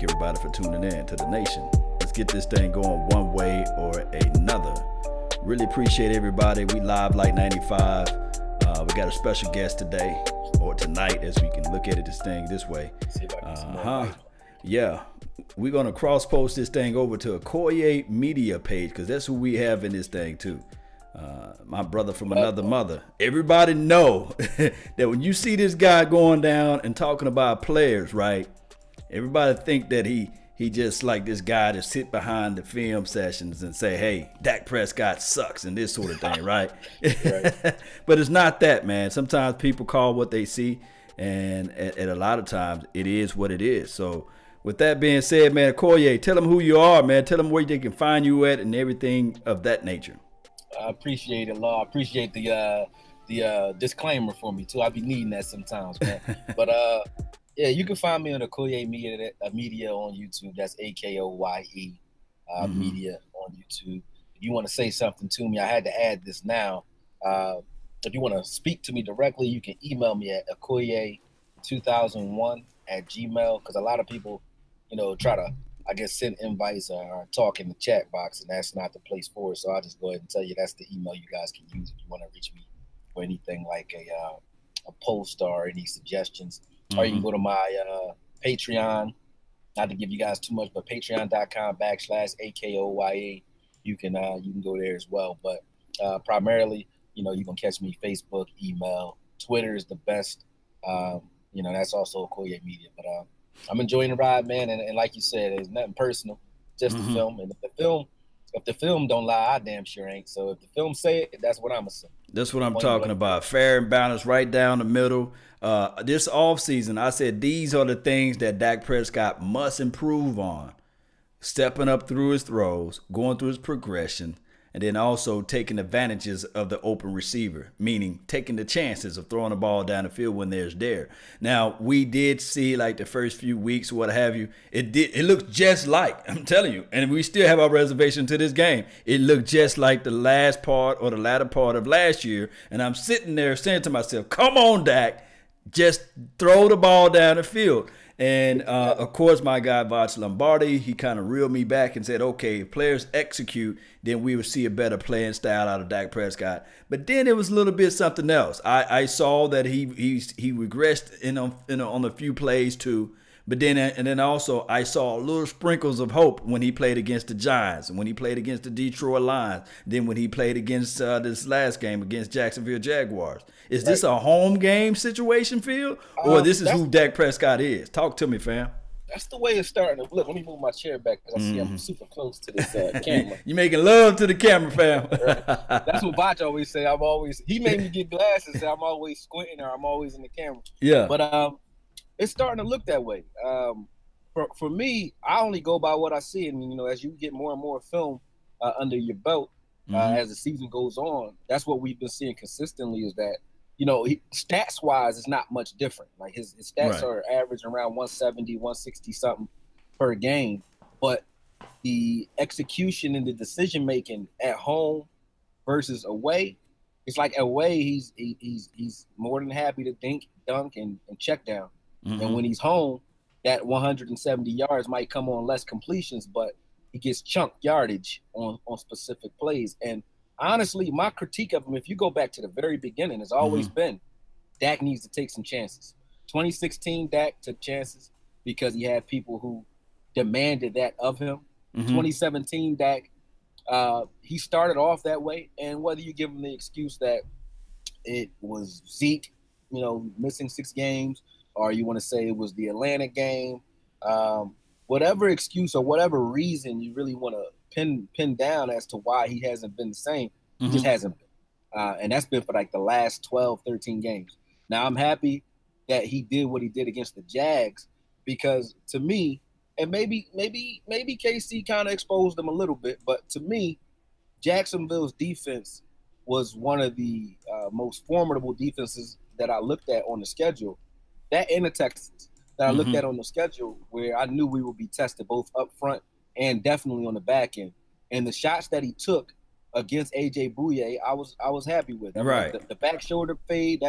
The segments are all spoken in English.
thank everybody for tuning in to the nation. Let's get this thing going one way or another. Really appreciate everybody. We live like 95. We got a special guest today, or tonight, as we can look at it this thing this way. Yeah, we're gonna cross post this thing over to Akoye media page, because that's who we have in this thing too. My brother from another mother. Everybody know that when you see this guy going down and talking about players, right? Everybody think that he just like this guy to sit behind the film sessions and say, hey, Dak Prescott sucks and this sort of thing, right? Right. But it's not that, man. Sometimes people call what they see, and at a lot of times it is what it is. So with that being said, man, Akoye, tell them who you are, man. Tell them where they can find you at and everything of that nature. I appreciate it, Law. I appreciate the disclaimer for me too. I be needing that sometimes, man. But yeah, you can find me on Akoye media on YouTube. That's Akoye media on YouTube. If you want to say something to me, I had to add this now. If you want to speak to me directly, you can email me at akoye2001@gmail, because a lot of people, try to, I guess, send invites or talk in the chat box, and that's not the place for it. So I'll just go ahead and tell you that's the email you guys can use if you want to reach me for anything like a post or any suggestions. Or you can go to my Patreon, not to give you guys too much, but patreon.com/AKOYE. You can go there as well. But primarily, you can catch me Facebook, email, Twitter is the best. That's also Akoye Media. But I'm enjoying the ride, man. And like you said, it's nothing personal, just the film. And if the film don't lie, I damn sure ain't. So if the film say it, that's what I'm assuming. That's what I'm talking about. Fair and balanced, right down the middle. This offseason, I said these are the things that Dak Prescott must improve on. Stepping up through his throws, going through his progression, and then also taking advantages of the open receiver, meaning taking the chances of throwing the ball down the field when there's there. Now, we did see like the first few weeks, what have you, it looked just like, I'm telling you, and we still have our reservation to this game. It looked just like the last part or the latter part of last year, and I'm sitting there saying to myself, come on, Dak, just throw the ball down the field. And, of course, my guy, Vach Lombardi, he kind of reeled me back and said, okay, if players execute, then we will see a better playing style out of Dak Prescott. But then it was a little bit something else. I saw that he regressed on a few plays too. But then also I saw little sprinkles of hope when he played against the Giants and when he played against the Detroit Lions. Then when he played against this last game against Jacksonville Jaguars. Is this a home game situation, Phil? Or this is who Dak Prescott is? Talk to me, fam. That's the way it's starting to look. Let me move my chair back because I see I'm super close to this camera. You making love to the camera, fam. That's what Vach always say. He made me get glasses. So I'm always squinting or I'm always in the camera. Yeah. But it's starting to look that way. For me, I only go by what I see. And, as you get more and more film under your belt as the season goes on, that's what we've been seeing consistently is that, stats-wise, it's not much different. Like his stats are averaging around 170, 160 something per game. But the execution and the decision-making at home versus away, it's like away, he's more than happy to dunk, and check down. And when he's home, that 170 yards might come on less completions, but he gets chunk yardage on specific plays. And honestly, my critique of him, if you go back to the very beginning, has always been Dak needs to take some chances. 2016, Dak took chances because he had people who demanded that of him. 2017, Dak, he started off that way. And whether you give him the excuse that it was Zeke, missing 6 games, or you want to say it was the Atlanta game, whatever excuse or whatever reason you really want to pin down as to why he hasn't been the same, he just hasn't been. And that's been for like the last 12, 13 games. Now, I'm happy that he did what he did against the Jags because to me, and maybe KC kind of exposed them a little bit, but to me, Jacksonville's defense was one of the most formidable defenses that I looked at on the schedule. That and the Texans that I looked at on the schedule where I knew we would be tested both up front and definitely on the back end. And the shots that he took against A.J. Bouye, I was happy with. Right. The back shoulder fade,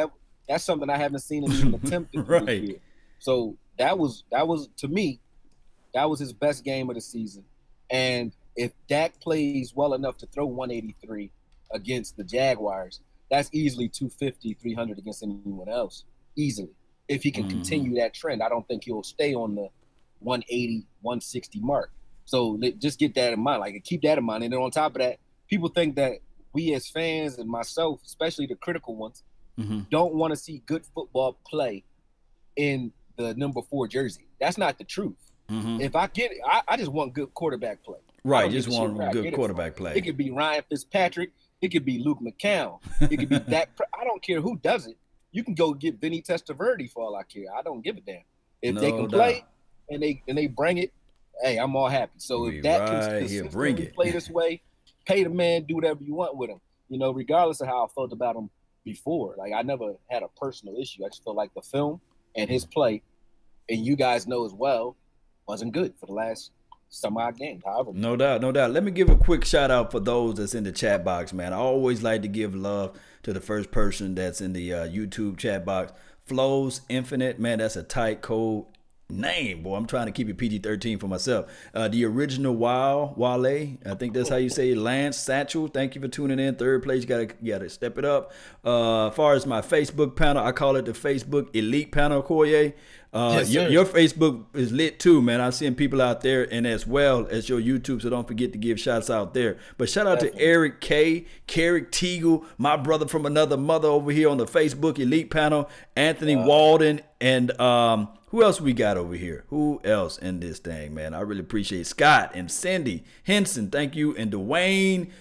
that's something I haven't seen him even attempt to do. So that was to me That was his best game of the season. And if Dak plays well enough to throw 183 against the Jaguars, that's easily 250, 300 against anyone else. Easily. If he can continue that trend, I don't think he'll stay on the 180, 160 mark. So just get that in mind. Like, keep that in mind. And then on top of that, people think that we as fans and myself, especially the critical ones, don't want to see good football play in the number 4 jersey. That's not the truth. If I get it, I just want good quarterback play. Right, just want good quarterback play. It could be Ryan Fitzpatrick. It could be Luke McCown. It could be Dak. I don't care who does it. You can go get Vinny Testaverde for all I care. I don't give a damn. If they can play and they bring it, hey, I'm all happy. So if Dak can consistently play this way, pay the man, do whatever you want with him. You know, regardless of how I felt about him before. Like, I never had a personal issue. I just feel like the film and his play, and you guys know as well, wasn't good for the last some odd games. However, no doubt. Let me give a quick shout out for those that's in the chat box, man. I always like to give love to the first person that's in the YouTube chat box. Flows Infinite, man, that's a tight code name, boy. I'm trying to keep it PG-13 for myself. The original Wale, I think that's how you say it. Lance Satchel, thank you for tuning in. Third place, you gotta step it up. As far as my Facebook panel, I call it the Facebook Elite Panel, Akoye. Yes, your Facebook is lit too, man. I'm seeing people out there, and as well as your YouTube, so don't forget to give shouts out there. But shout out to Eric K, Carrick Teagle, my brother from another mother over here on the Facebook Elite Panel, Anthony Walden, and who else we got over here? Who else in this thing, man? I really appreciate Scott and Cindy Henson. Thank you. And Dwayne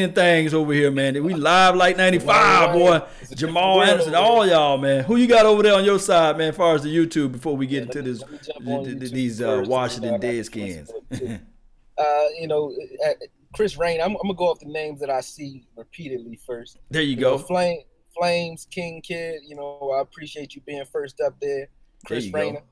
and things over here, man. We live like 95, boy. Jamal Anderson, all y'all, man. Who you got over there on your side, man, as far as the YouTube before we get into these Washington Deadskins? You know, Chris Rain, I'm going to go off the names that I see repeatedly first. There you go. Flames, King Kid, you know, I appreciate you being first up there. Chris Rainer,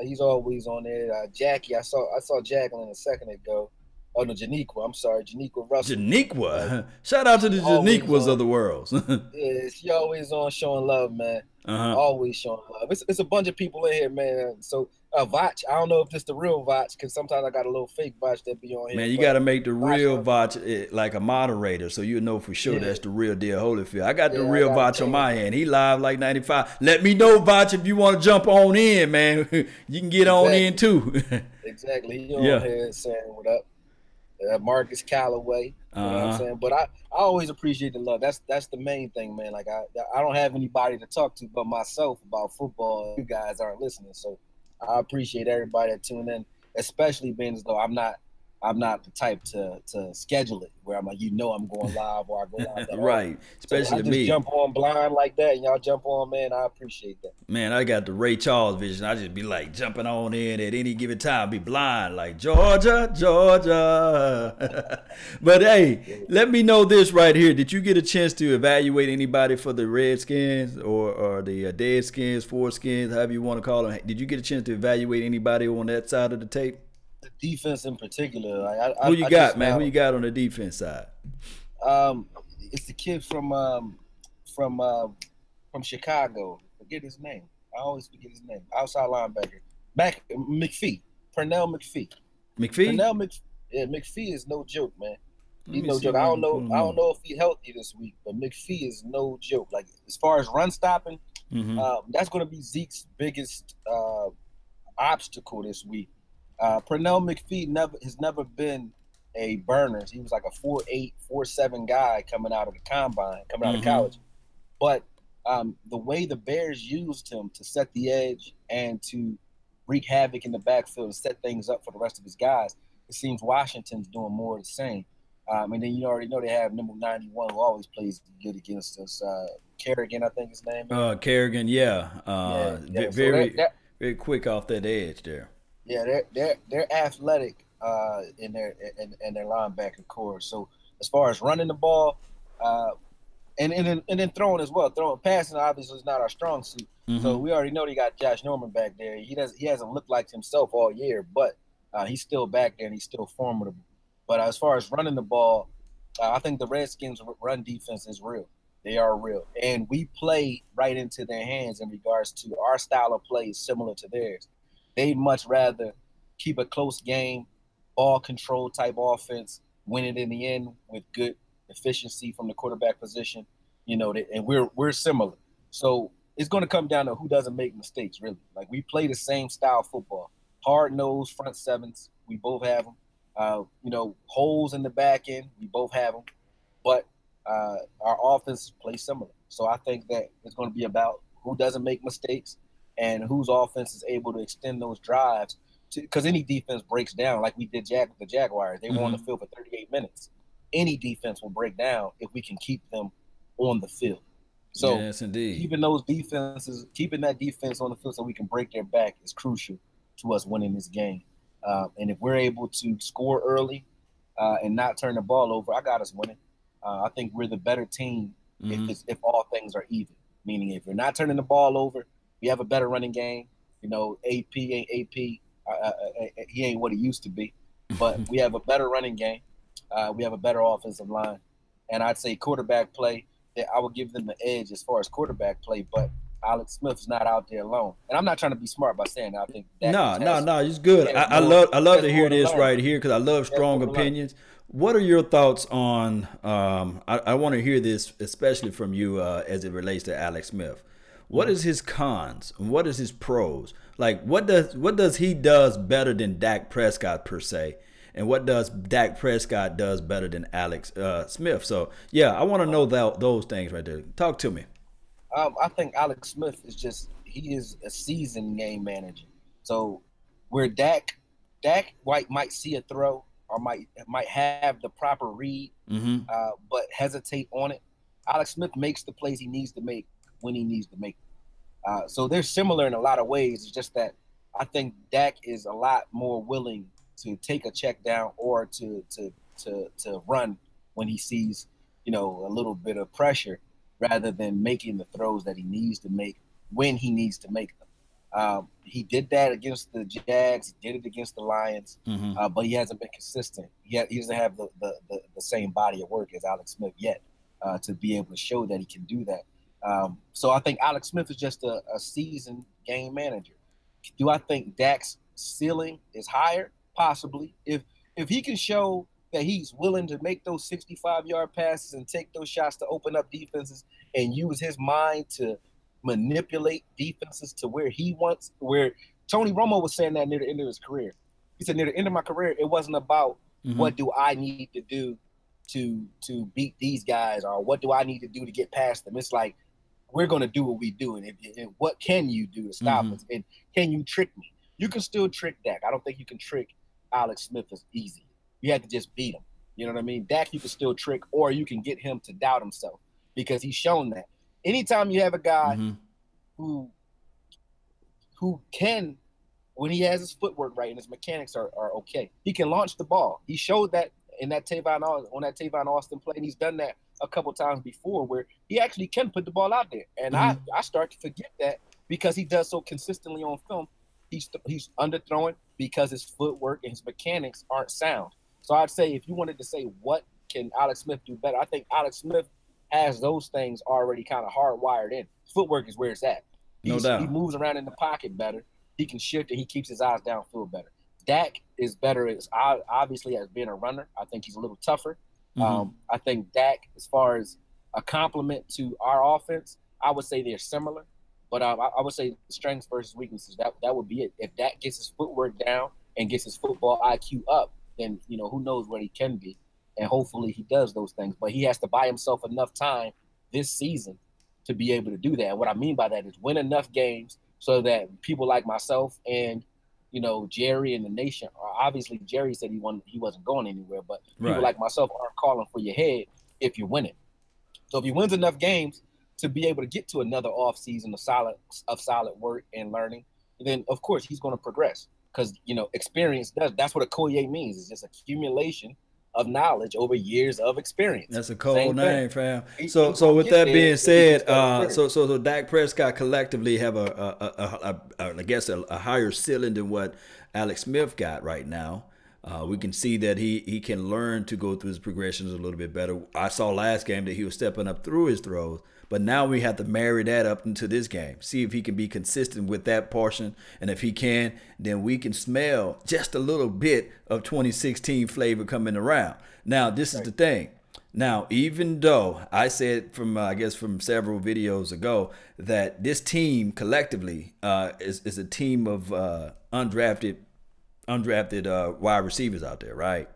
he's always on there. Jackie, I saw Jacqueline a second ago. Oh no, Janiqua. I'm sorry, Janiqua Russell. Janiqua. Shout out to the Janiquas of the world. Yeah, she always on showing love, man. Always showing love. It's a bunch of people in here, man. So Vach, I don't know if it's the real Vach, because sometimes I got a little fake Vach that be on here. Man, you got to make the real Vach like a moderator, so you know for sure that's the real deal Holyfield. I got the real Vach on my hand. He live like 95. Let me know, Vach, if you want to jump on in, man. You can get on in too. Exactly. He on here saying what up. Marcus Callaway, you know what I'm saying? But I always appreciate the love. That's the main thing, man. Like, I don't have anybody to talk to but myself about football. You guys aren't listening, so I appreciate everybody that tuned in, especially being as though I'm not the type to schedule it where I'm like, you know, I'm going live or I go live. Right, especially so I just jump on blind like that, and y'all jump on, man. I appreciate that. Man, I got the Ray Charles vision. I just be like jumping on in at any given time, be blind like Georgia. But hey, let me know this right here. Did you get a chance to evaluate anybody for the Redskins or the Deadskins, Foreskins, however you want to call them? Did you get a chance to evaluate anybody on that side of the tape? The defense in particular. Who you got, man? Who you got on the defense side? It's the kid from Chicago. Forget his name. I always forget his name. Outside linebacker. McPhee. Pernell McPhee. McPhee is no joke, man. He's no joke. I don't know if he's healthy this week, but McPhee is no joke. Like, as far as run stopping, that's going to be Zeke's biggest obstacle this week. Pernell McPhee has never been a burner. He was like a 4'8", 4'7" guy coming out of the combine, coming out of college. But the way the Bears used him to set the edge and to wreak havoc in the backfield and set things up for the rest of his guys, it seems Washington's doing more of the same. And then you already know they have number 91 who always plays good against us. Kerrigan, I think his name is. Kerrigan, very quick off that edge there. Yeah, they're athletic in their linebacker core. So as far as running the ball, and then throwing as well, passing obviously is not our strong suit. So we already know they got Josh Norman back there. He hasn't looked like himself all year, but he's still back there and he's still formidable. But as far as running the ball, I think the Redskins' run defense is real. They are real, and we play right into their hands in regards to our style of play is similar to theirs. They'd much rather keep a close game, ball control type offense, win it in the end with good efficiency from the quarterback position. And we're similar. So it's going to come down to who doesn't make mistakes, really. Like, we play the same style of football. Hard-nosed front sevens, we both have them. Holes in the back end, we both have them. But our offense plays similar. So I think that it's going to be about who doesn't make mistakes and whose offense is able to extend those drives. Because any defense breaks down, like we did the Jaguars. They were on the field for 38 minutes. Any defense will break down if we can keep them on the field. So yes, indeed. keeping that defense on the field so we can break their back is crucial to us winning this game. And if we're able to score early and not turn the ball over, I got us winning. I think we're the better team if all things are even. Meaning, if we're not turning the ball over, we have a better running game. AP ain't AP. He ain't what he used to be. But we have a better running game. We have a better offensive line. And I'd say quarterback play, I would give them the edge as far as quarterback play, but Alex Smith's not out there alone. And I'm not trying to be smart by saying that. I think no, it's good. I love to hear this right here because I love strong opinions. What are your thoughts on I want to hear this especially from you as it relates to Alex Smith. What is his cons and what is his pros? Like, what does he does better than Dak Prescott per se? And what does Dak Prescott does better than Alex Smith? So, yeah, I want to know those things right there. Talk to me. I think Alex Smith he is a seasoned game manager. So where Dak might see a throw or might have the proper read, but hesitate on it, Alex Smith makes the plays he needs to make when he needs to make them. So they're similar in a lot of ways. It's just that I think Dak is a lot more willing to take a check down or to run when he sees, a little bit of pressure rather than making the throws that he needs to make when he needs to make them. He did that against the Jags. He did it against the Lions, but he hasn't been consistent. He doesn't have the same body of work as Alex Smith yet to be able to show that he can do that. So I think Alex Smith is just a seasoned game manager. Do I think Dak's ceiling is higher? Possibly. If he can show that he's willing to make those 65-yard passes and take those shots to open up defenses and use his mind to manipulate defenses to where he wants, where Tony Romo was saying that near the end of his career. He said, near the end of my career, it wasn't about what do I need to do to beat these guys or what do I need to do to get past them. It's like, we're going to do what we do. And what can you do to stop us? And can you trick me? You can still trick Dak. I don't think you can trick Alex Smith as easy. You have to just beat him. You know what I mean? Dak, you can still trick, or you can get him to doubt himself because he's shown that. Anytime you have a guy who can, when he has his footwork right and his mechanics are okay, he can launch the ball. He showed that on that Tavon Austin play, and he's done that a couple times before where he actually can put the ball out there. And I start to forget that because he does so consistently on film. He's underthrowing because his footwork and his mechanics aren't sound. So I'd say if you wanted to say what can Alex Smith do better, I think Alex Smith has those things already kind of hardwired in. Footwork is where it's at. No doubt. He moves around in the pocket better. He can shift and he keeps his eyes downfield better. Dak is better obviously as being a runner. I think he's a little tougher. I think Dak, as far as a complement to our offense, I would say they're similar. But I would say strengths versus weaknesses, that would be it. If Dak gets his footwork down and gets his football IQ up, then, who knows what he can be. And hopefully he does those things. But he has to buy himself enough time this season to be able to do that. And what I mean by that is win enough games so that people like myself and, Jerry and the nation, obviously Jerry said he wasn't going anywhere, but people like myself aren't calling for your head if you're winning. So if he wins enough games to be able to get to another off season of solid work and learning, then of course he's going to progress because experience that's what Akoye means. It's just accumulation of knowledge over years of experience. That's a cold name, fam. So with that being said, so Dak Prescott collectively have I guess a higher ceiling than what Alex Smith got right now. We can see that he can learn to go through his progressions a little bit better. I saw last game that he was stepping up through his throws, but now we have to marry that up into this game. See if he can be consistent with that portion, and if he can, then we can smell just a little bit of 2016 flavor coming around. Now, this is the thing. Now, even though I said from I guess from several videos ago that this team collectively is a team of undrafted wide receivers out there, right?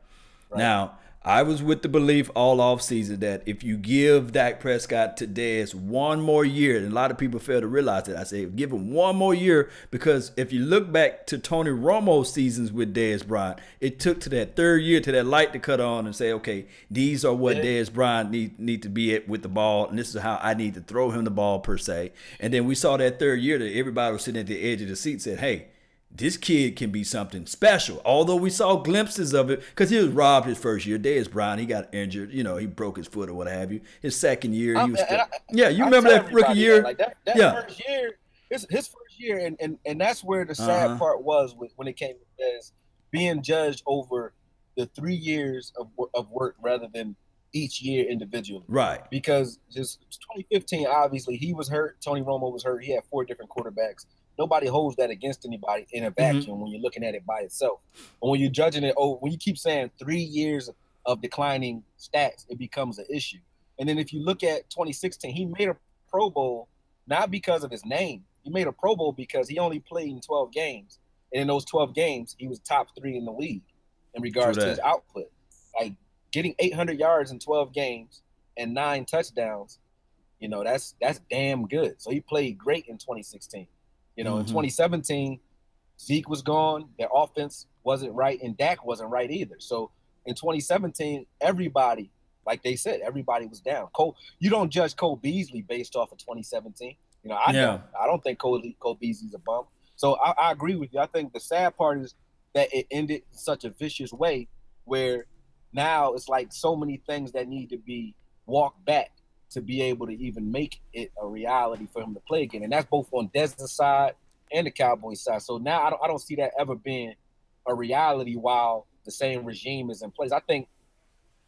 Now, I was with the belief all offseason that if you give Dak Prescott to Dez one more year, and a lot of people fail to realize that, I say give him one more year, because if you look back to Tony Romo's seasons with Dez Bryant, it took to that third year to that light to cut on and say, okay, these are what Dez Bryant need to be at with the ball, and this is how I need to throw him the ball per se. And then we saw that third year that everybody was sitting at the edge of the seat and said, hey, this kid can be something special. Although we saw glimpses of it, because he was robbed his first year. Dez Bryant, he got injured. You know, he broke his foot or what have you. His second year, he was still, you remember that rookie year? Like that first year, his first year, and that's where the sad part was when it came to Dez being judged over the 3 years of work rather than each year individually. Right. Because just 2015, obviously, he was hurt. Tony Romo was hurt. He had 4 different quarterbacks. Nobody holds that against anybody in a vacuum when you're looking at it by itself. But when you're judging it, when you keep saying 3 years of declining stats, it becomes an issue. And then if you look at 2016, he made a Pro Bowl not because of his name. He made a Pro Bowl because he only played in 12 games. And in those 12 games, he was top 3 in the league in regards to his output. Like getting 800 yards in 12 games and 9 touchdowns, you know, that's damn good. So he played great in 2016. You know, in 2017, Zeke was gone. Their offense wasn't right, and Dak wasn't right either. So in 2017, everybody, like they said, everybody was down. You don't judge Cole Beasley based off of 2017. You know, I don't think Cole Beasley's a bump. So I agree with you. I think the sad part is that it ended in such a vicious way where now it's like so many things that need to be walked back to be able to even make it a reality for him to play again. And that's both on Dez's side and the Cowboys side. So now I don't see that ever being a reality while the same regime is in place. I think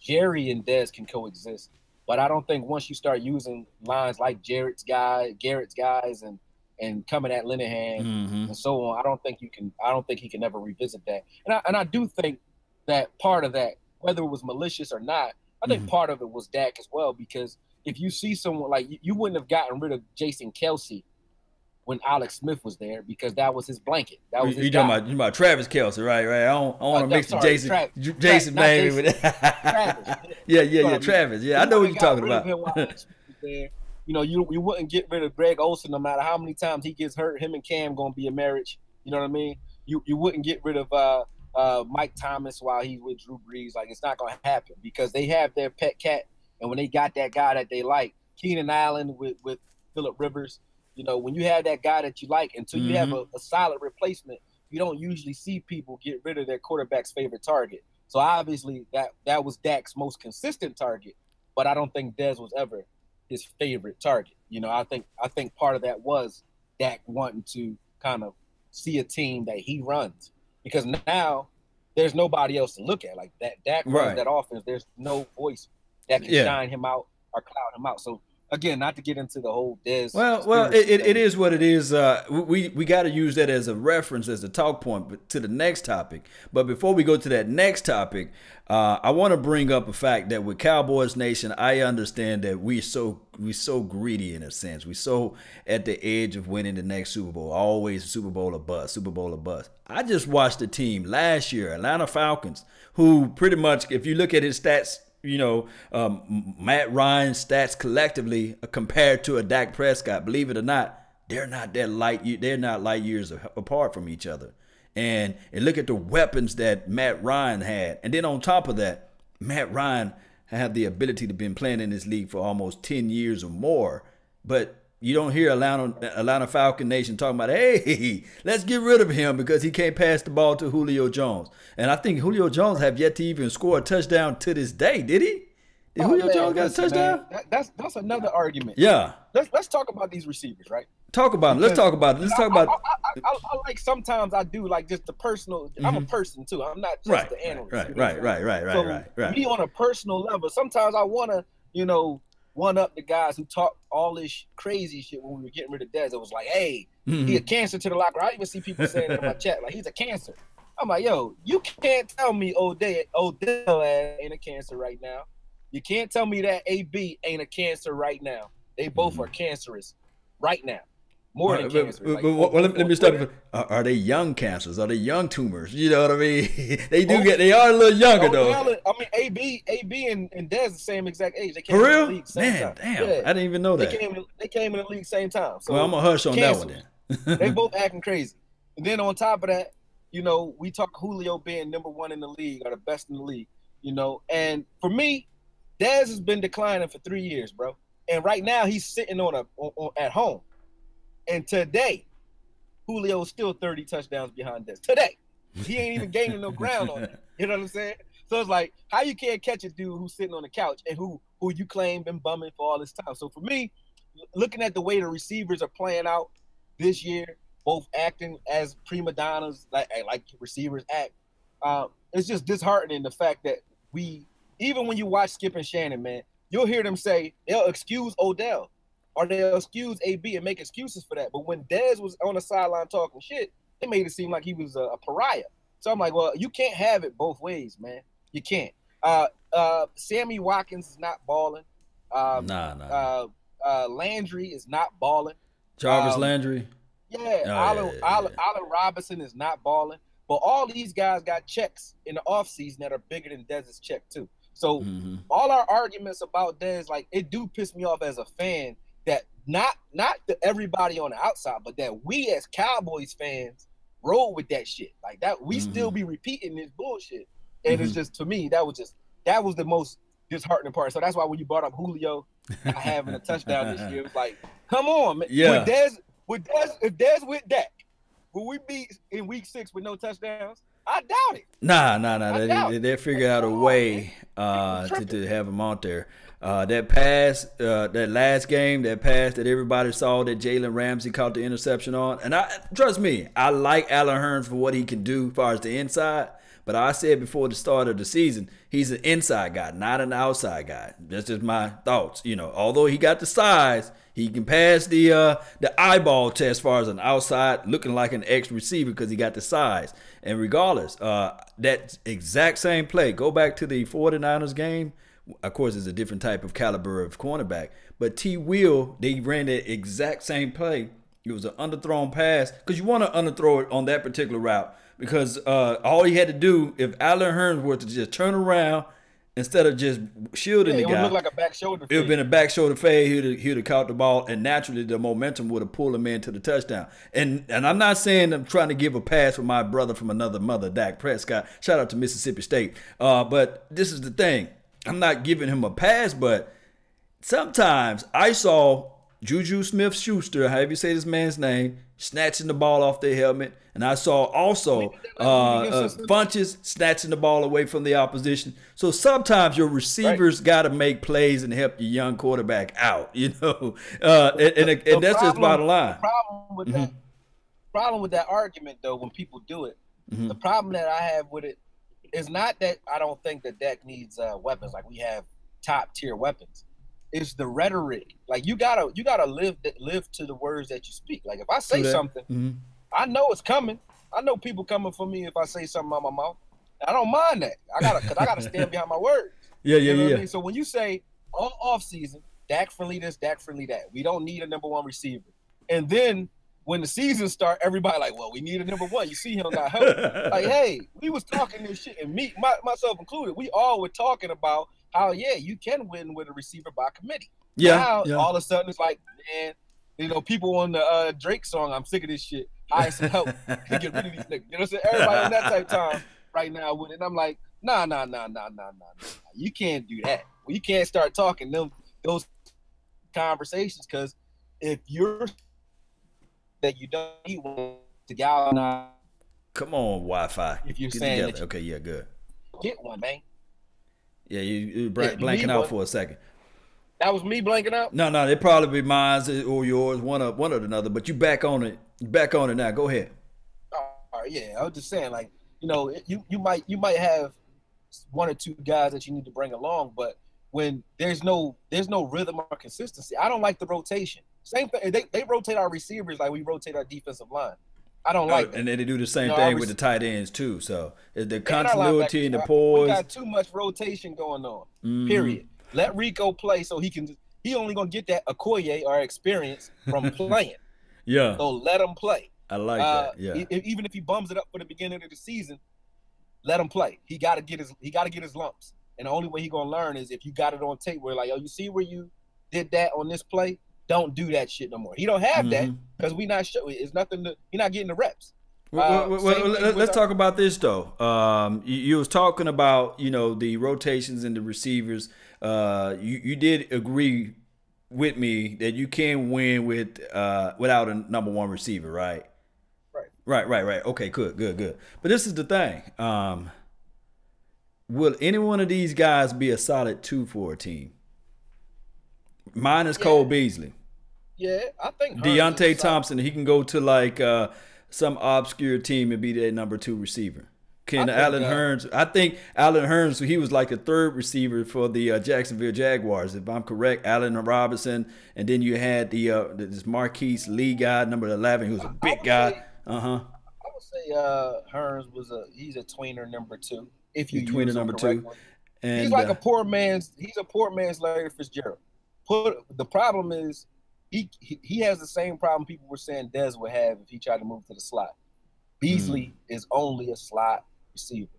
Jerry and Dez can coexist, but I don't think once you start using lines like Garrett's guys and coming at Linehan and so on, I don't think he can ever revisit that. And I do think that part of that, whether it was malicious or not, I think part of it was Dak as well, because if you see someone like you wouldn't have gotten rid of Jason Kelce when Alex Smith was there because that was his blanket. That was his guy. You're about Travis Kelce, right? I don't want to mix the Jason name with it. Travis. Yeah, Travis. Yeah, I know what you're talking about. You know, you wouldn't get rid of Greg Olsen no matter how many times he gets hurt. Him and Cam gonna be a marriage. You know what I mean? You wouldn't get rid of Mike Thomas while he's with Drew Brees. Like, it's not gonna happen because they have their pet cat. And when they got that guy that they like, Keenan Allen with Phillip Rivers, you know, when you have that guy that you like, until you have a solid replacement, you don't usually see people get rid of their quarterback's favorite target. So obviously that was Dak's most consistent target, but I don't think Dez was ever his favorite target. You know, I think part of that was Dak wanting to kind of see a team that he runs, because now there's nobody else to look at. Like Dak runs that offense. There's no voice that can shine him out or cloud him out. So again, not to get into the whole Dez. Well, it is what it is. We got to use that as a reference, as a talk point to the next topic. But before we go to that next topic, I want to bring up a fact that with Cowboys Nation, I understand that we so greedy in a sense. We so at the edge of winning the next Super Bowl. Always Super Bowl or bust, Super Bowl or bust. I just watched the team last year, Atlanta Falcons, who pretty much, if you look at his stats, you know, Matt Ryan's stats collectively compared to a Dak Prescott, believe it or not, they're not light years apart from each other. And look at the weapons that Matt Ryan had. And then on top of that, Matt Ryan had the ability to been playing in this league for almost 10 years or more. But you don't hear Atlanta Falcon Nation talking about, hey, let's get rid of him because he can't pass the ball to Julio Jones. And I think Julio Jones have yet to even score a touchdown to this day. Did he? Julio Jones got a touchdown? Man, that's another argument. Yeah. Let's talk about these receivers, right? Talk about it. Let's talk about it. Let's talk about I like sometimes I do like just the personal. I'm a person too. I'm not just the analyst. Right. Me on a personal level, sometimes I want to, one up the guys who talk all this crazy shit when we were getting rid of Dez. It was like, hey, he a cancer to the locker. I even see people saying it in my chat, like he's a cancer. I'm like, yo, you can't tell me Odell ain't a cancer right now. You can't tell me that AB ain't a cancer right now. They both are cancerous right now. More than cancer. Let me stop. Are they young cancers? Are they young tumors? You know what I mean? They are a little younger though. I mean, AB and Dez the same exact age. They came For real? In the league same time. Damn. Yeah. I didn't even know that. They came in the league same time. So well, I'm gonna hush on that one then. They both acting crazy. And then on top of that, we talk Julio being #1 in the league or the best in the league. And for me, Dez has been declining for 3 years, bro. And right now he's sitting at home. And today, Julio's still 30 touchdowns behind Dez. Today. He ain't even gaining no ground on it. You know what I'm saying? So it's like, how you can't catch a dude who's sitting on the couch and who you claim been bumming for all this time. So for me, looking at the way the receivers are playing out this year, both acting as prima donnas, like receivers act, it's just disheartening the fact that even when you watch Skip and Shannon, man, you'll hear them say they'll excuse Odell or they'll excuse AB and make excuses for that. But when Dez was on the sideline talking shit, it made it seem like he was a pariah. So I'm like, well, you can't have it both ways, man. You can't. Sammy Watkins is not balling. Landry is not balling. Jarvis Landry. Yeah. Allen Robinson is not balling. But all these guys got checks in the offseason that are bigger than Dez's check too. So all our arguments about Dez, like, it do piss me off as a fan that not everybody on the outside, but that we as Cowboys fans roll with that shit. Like that, we still be repeating this bullshit. And it's just, to me, that was the most disheartening part. So that's why when you brought up Julio not having a touchdown this year, it was like, come on, man. Yeah. If Dez with Dak, will we be in week 6 with no touchdowns? I doubt it. Nah. They figured out a way to have him out there. That pass, that last game, that pass that everybody saw that Jalen Ramsey caught the interception on. And trust me, I like Allen Hurns for what he can do as far as the inside. But I said before the start of the season, he's an inside guy, not an outside guy. That's just my thoughts. Although he got the size, he can pass the eyeball test as far as an outside, looking like an ex-receiver because he got the size. And regardless, that exact same play, go back to the 49ers game. Of course, it's a different type of caliber of cornerback. But T. Will, they ran that exact same play. It was an underthrown pass because you want to underthrow it on that particular route. Because all he had to do, if Allen Hurns were to just turn around instead of just shielding the guy, it would look like a back shoulder fade. It would have been a back shoulder fade. He'd have caught the ball, and naturally the momentum would have pulled him into the touchdown. And I'm not saying I'm trying to give a pass for my brother from another mother, Dak Prescott. Shout out to Mississippi State. But this is the thing. I'm not giving him a pass, but sometimes I saw Juju Smith-Schuster, however you say this man's name, snatching the ball off their helmet. And I saw also Funches snatching the ball away from the opposition. So sometimes your receivers got to make plays and help your young quarterback out, and that's just bottom line. The problem with that argument, though, when people do it, the problem that I have with it is not that I don't think that Dak needs weapons. Like, we have top tier weapons. It's the rhetoric. Like, you gotta live to the words that you speak. Like, if I say something, I know it's coming. I know people coming for me if I say something out my mouth. I don't mind that. I gotta stand behind my words. Yeah. What I mean? So when you say all off season, Dak friendly this, Dak friendly that, we don't need a #1 receiver. And then when the season start, everybody like, well, we need a #1. You see him got help. Like, hey, we was talking this shit, and myself included, we all were talking about how, you can win with a receiver by committee. Now, all of a sudden, it's like, man, people on the Drake song, I'm sick of this shit. Hire some help to get rid of these niggas. You know what I'm saying? Everybody on that type of time right now with it. And I'm like, nah. You can't do that. Well, you can't start talking those conversations, because if you're that you don't need one to galvanize. Come on, Wi-Fi. If you're Get saying together. Okay, yeah, good. Get one, man. Yeah, you blanking out for a second. That was me blanking out? No, it'd probably be mine or yours, one or another. But you back on it. Back on it now. Go ahead. Yeah, I was just saying, like, you know, you might have one or two guys that you need to bring along, but when there's no rhythm or consistency, I don't like the rotation. Same thing. They rotate our receivers like we rotate our defensive line. I don't like that. And then they do the same thing with the tight ends too. So the continuity and the poise. We got too much rotation going on. Period. Let Rico play so he only gonna get that Akoye or experience from playing. Yeah. So let him play. I like that. Yeah. Even if he bums it up for the beginning of the season, let him play. He got to get his lumps. And the only way he gonna learn is if you got it on tape. Where like, oh, you see where you did that on this play? Don't do that shit no more. He don't have that because we not sure. It's nothing. You're not getting the reps. Let's talk about this though. You was talking about the rotations and the receivers. You did agree with me that you can win without a number one receiver, right? Right. Okay, good. But this is the thing. Will any one of these guys be a solid 2 for a team? Mine is Cole Beasley. Yeah, I think Deontay Thompson, he can go to like some obscure team and be their number 2 receiver. Can Allen Hurns? I think Allen Hurns, he was like the 3rd receiver for the Jacksonville Jaguars, if I'm correct. Allen Robinson, and then you had this Marquise Lee guy, number 11, who was a big guy. I would say Hurns he's a tweener number 2. If you tweener number 2, and he's like a poor man's Larry Fitzgerald. The problem is he has the same problem people were saying Dez would have if he tried to move to the slot. Beasley is only a slot receiver.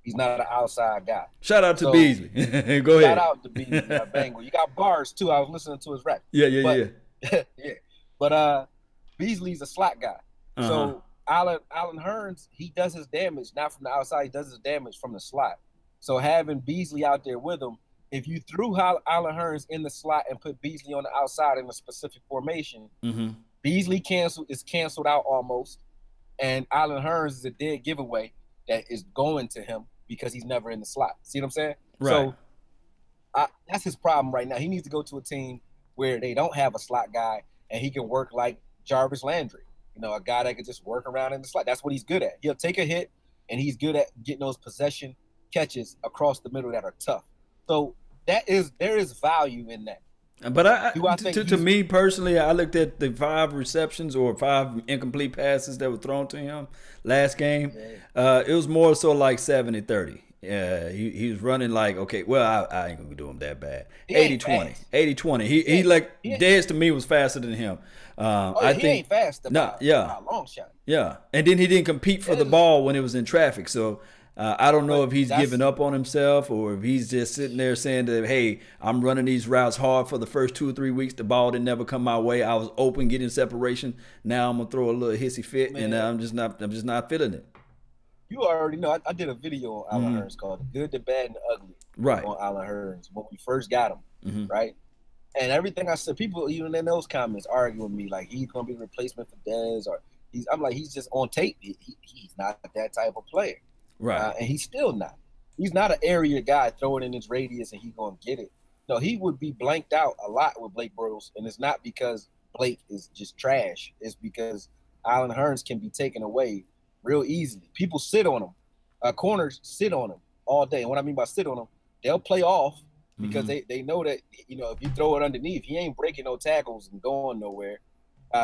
He's not an outside guy. Shout out to Beasley. Go ahead. Shout out to Beasley. Bengal. You got bars too. I was listening to his rap. Yeah. Yeah. But Beasley's a slot guy. So Allen Hurns, he does his damage not from the outside. He does his damage from the slot. So having Beasley out there with him, if you threw Allen Hurns in the slot and put Beasley on the outside in a specific formation, Beasley is canceled out almost, and Allen Hurns is a dead giveaway that is going to him because he's never in the slot. See what I'm saying? Right. So that's his problem right now. He needs to go to a team where they don't have a slot guy and he can work like Jarvis Landry. A guy that can just work around in the slot. That's what he's good at. He'll take a hit, and he's good at getting those possession catches across the middle that are tough. So there is value in that. But to me personally, I looked at the 5 receptions or 5 incomplete passes that were thrown to him last game. It was more so like 70-30. Yeah, he was running like, okay, well, I ain't gonna do him that bad. 80-20. 80-20. He like Dez to me was faster than him. I think he ain't fast by a long shot. Yeah, and then he didn't compete for the ball when it was in traffic. So I don't know if he's giving up on himself or if he's just sitting there saying that, hey, I'm running these routes hard for the first 2 or 3 weeks. The ball didn't never come my way. I was open, getting separation. Now I'm gonna throw a little hissy fit, and I'm just not feeling it. You already know. I did a video on Allen Hurns called "The Good, the Bad, and the Ugly." Right. On Allen Hurns when we first got him. Right. And everything I said, people even in those comments argue with me like he's gonna be a replacement for Dez, or I'm like, he's just on tape. He's not that type of player. Right. And he's still not. He's not an area guy throwing in his radius and he's gonna get it. No, he would be blanked out a lot with Blake Bortles, and it's not because Blake is just trash. It's because Allen Hurns can be taken away real easily. People sit on him. Corners sit on him all day. And what I mean by sit on him, they'll play off because they know that, if you throw it underneath, he ain't breaking no tackles and going nowhere.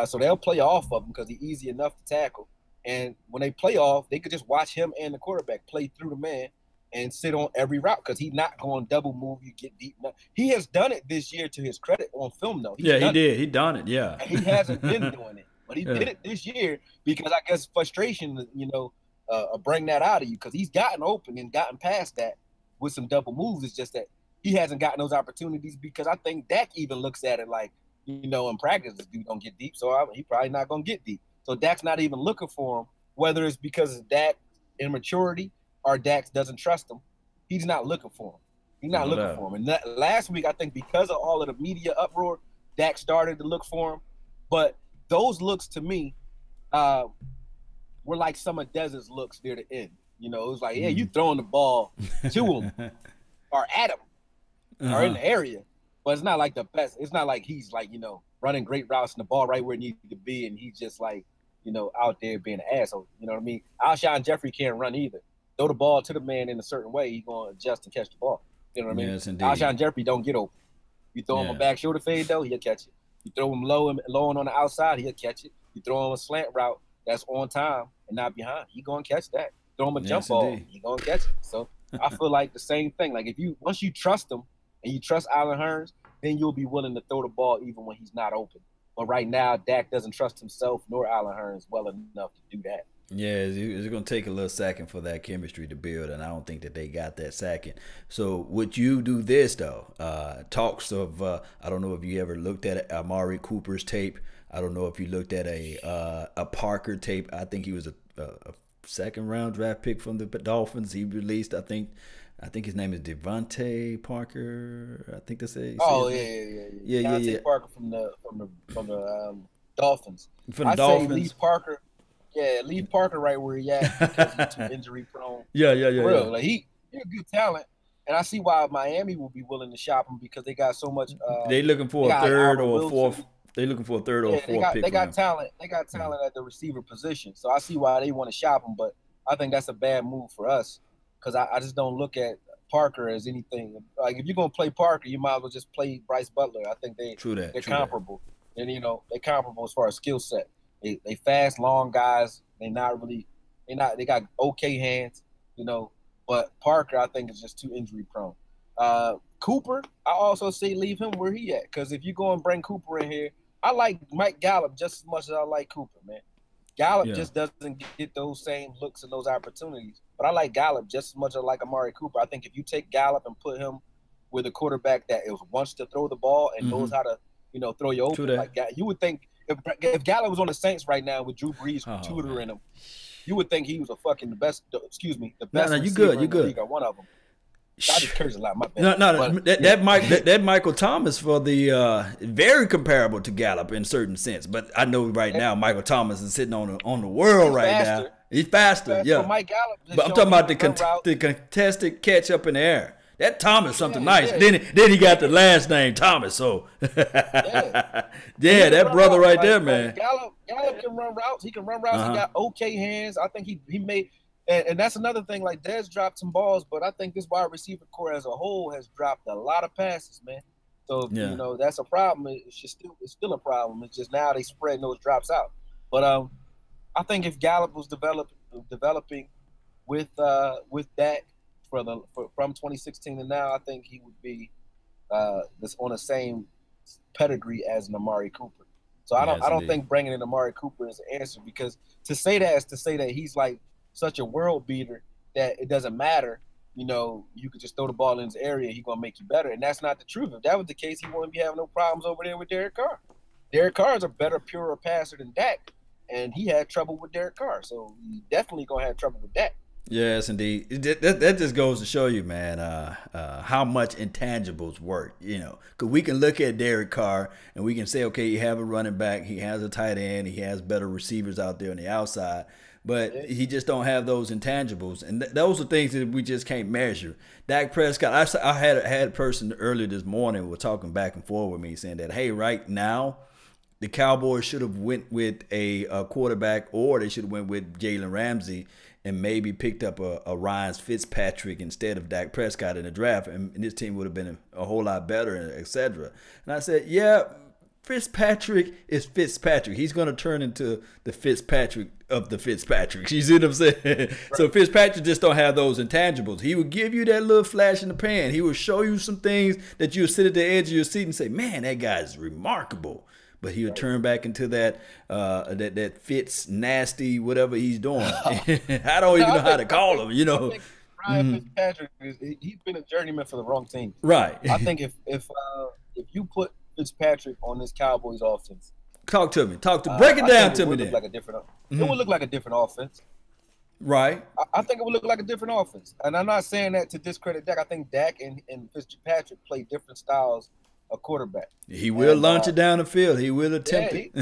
So they'll play off of him because he's easy enough to tackle. And when they play off, they could just watch him and the quarterback play through the man and sit on every route because he's not going double move. You get deep. He has done it this year to his credit on film, though. He did. He done it, yeah. And he hasn't been doing it. But he did it this year because I guess frustration, bring that out of you because he's gotten open and gotten past that with some double moves. It's just that he hasn't gotten those opportunities because I think Dak even looks at it like, in practice, this dude don't get deep, so he probably not going to get deep. So Dak's not even looking for him, whether it's because of Dak's immaturity or Dak doesn't trust him. He's not looking for him. He's not looking for him. And last week, I think because of all of the media uproar, Dak started to look for him. But those looks to me were like some of Dez's looks near the end. It was like, yeah, you throwing the ball to him. are at him, are in the area. But it's not like the best. It's not like he's like, running great routes and the ball right where it needs to be, and he's just like, out there being an asshole. You know what I mean? Alshon Jeffrey can't run either. Throw the ball to the man in a certain way, he's going to adjust and catch the ball. You know what I mean? Yes, indeed. Alshon Jeffrey don't get open. You throw him a back shoulder fade, though, he'll catch it. You throw him low and on the outside, he'll catch it. You throw him a slant route that's on time and not behind, he going to catch that. Throw him a jump ball, he going to catch it. So I feel like the same thing. Like once you trust him and you trust Allen Hurns, then you'll be willing to throw the ball even when he's not open. But right now, Dak doesn't trust himself nor Allen Hurns well enough to do that. Yeah, it's going to take a little second for that chemistry to build, and I don't think that they got that second. So would you do this, though? Talks of, I don't know if you ever looked at Amari Cooper's tape. I don't know if you looked at a Parker tape. I think he was a second-round draft pick from the Dolphins. He released, I think his name is Devontae Parker. I think that's it. Oh, yeah. Devontae Parker from the Dolphins. From the Dolphins. Say leave Parker. Yeah, leave Parker right where he at because he's too injury prone. Yeah. Real. Like he's a good talent, and I see why Miami will be willing to shop him because they got so much. They looking for a third or a fourth. They looking for a third or a fourth pick. They got talent. They got talent at the receiver position, so I see why they want to shop him. But I think that's a bad move for us because I just don't look at Parker as anything. Like if you're gonna play Parker, you might as well just play Bryce Butler. I think they're comparable, and they're comparable as far as skill set. They fast, long guys. They got okay hands, but Parker, I think, is just too injury prone. Cooper, I also say leave him where he at. Because if you go and bring Cooper in here, I like Mike Gallup just as much as I like Cooper, man. Gallup just doesn't get those same looks and those opportunities. But I like Gallup just as much as I like Amari Cooper. I think if you take Gallup and put him with a quarterback that wants to throw the ball and knows how to, throw you open, like you would think, if Gallup was on the Saints right now with Drew Brees tutoring him, you would think he was the best. Excuse me, the best. No, you good. Or one of them. I just cursed a lot. My bad. That Michael Thomas for the very comparable to Gallup in certain sense, but I know right now Michael Thomas is sitting on the world right now. He's faster, yeah. Mike Gallup, but I'm talking about the contested catch up in the air. That Thomas something nice. Yeah. Then he got the last name Thomas. So that brother right there, man. Gallup can run routes. He can run routes. He got okay hands. I think he made, and that's another thing. Like Dez dropped some balls, but I think this wide receiver core as a whole has dropped a lot of passes, man. So that's a problem. It's still a problem. It's just now they spreading those drops out. But I think if Gallup was developing with Dak from 2016 to now, I think he would be this on the same pedigree as an Amari Cooper. So I don't think bringing in Amari Cooper is the answer, because to say that is to say that he's like such a world beater that it doesn't matter. You could just throw the ball in his area, he's gonna make you better, and that's not the truth. If that was the case, he wouldn't be having no problems over there with Derek Carr. Derek Carr is a better, purer passer than Dak, and he had trouble with Derek Carr, so he's definitely gonna have trouble with Dak. Yes, indeed. That just goes to show you, man, how much intangibles work. Because we can look at Derek Carr and we can say, okay, you have a running back, he has a tight end, he has better receivers out there on the outside, but he just don't have those intangibles, and those are things that we just can't measure. Dak Prescott, I had a person earlier this morning was talking back and forth with me saying that, hey, right now, the Cowboys should have went with a quarterback, or they should have went with Jalen Ramsey and maybe picked up a Ryan Fitzpatrick instead of Dak Prescott in the draft, and this team would have been a whole lot better, etc. And I said, yeah, Fitzpatrick is Fitzpatrick. He's going to turn into the Fitzpatrick of the Fitzpatricks. You see what I'm saying? Right. So Fitzpatrick just don't have those intangibles. He would give you that little flash in the pan. He would show you some things that you'll sit at the edge of your seat and say, man, that guy is remarkable. But he would turn back into that Fitz nasty whatever he's doing. I don't even know how to call him. I think Ryan Fitzpatrick he's been a journeyman for the wrong team. Right. I think if you put Fitzpatrick on this Cowboys offense, break it down to me. Then it would look like a different offense. Right. I think it would look like a different offense, and I'm not saying that to discredit Dak. I think Dak and Fitzpatrick play different styles. A quarterback. He will launch it down the field. He will attempt it.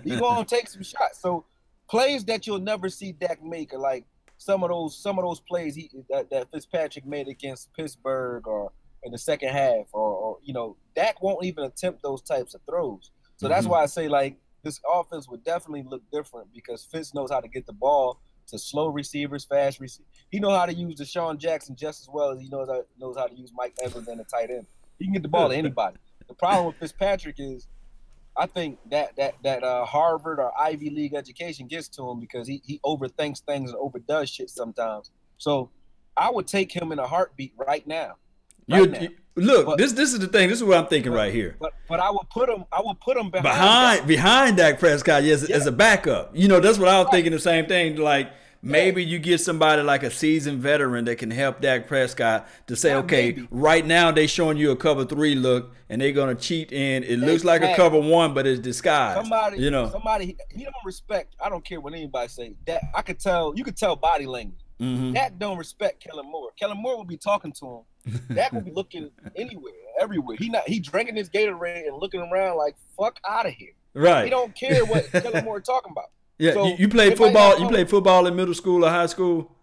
He's gonna take some shots. So plays that you'll never see Dak make are like some of those plays that Fitzpatrick made against Pittsburgh or in the second half, or Dak won't even attempt those types of throws. So that's why I say, like, this offense would definitely look different because Fitz knows how to get the ball to slow receivers, fast receivers. He knows how to use Deshaun Jackson just as well as he knows how to use Mike Evans and the tight end. He can get the ball to anybody. The problem with Fitzpatrick is, I think that Harvard or Ivy League education gets to him because he overthinks things and overdoes shit sometimes. So I would take him in a heartbeat right now. Look, this is the thing. This is what I'm thinking right here. But I would put him behind Dak Prescott, as a backup. That's what I was thinking. The same thing. Like maybe you get somebody like a seasoned veteran that can help Dak Prescott to say, right now they showing you a cover 3 look, and they're gonna cheat in. It looks like a cover 1, but it's disguised. Somebody he don't respect. I don't care what anybody say. That I could tell. You could tell body language. Dak don't respect Kellen Moore. Kellen Moore will be talking to him. Dak will be looking anywhere, everywhere. He drinking his Gatorade and looking around like, fuck out of here. Right. He don't care what Kellen Moore talking about. Yeah, so you played football. You played football in middle school or high school?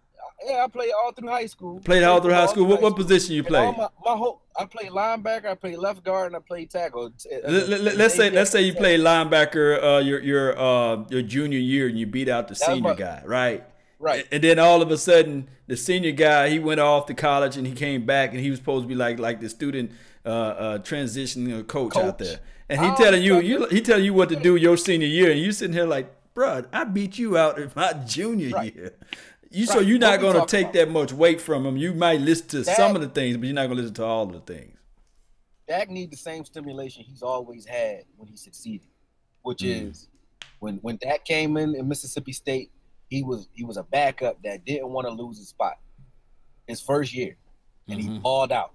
Yeah, I played all through high school. Played all through high school. What position you played? I played linebacker. I played left guard, and I played tackle. Let's say you played linebacker your junior year, and you beat out the senior guy, right? Right. And then all of a sudden, the senior guy, he went off to college and he came back and he was supposed to be like the student transition coach out there. And he telling you what to do your senior year, and you sitting here like, bruh, I beat you out in my junior year. So you're not going to take that much weight from him. You might listen to some of the things, but you're not going to listen to all of the things. Dak needs the same stimulation he's always had when he succeeded, which is when Dak came in Mississippi State, he was a backup that didn't want to lose his spot his first year, and he balled out.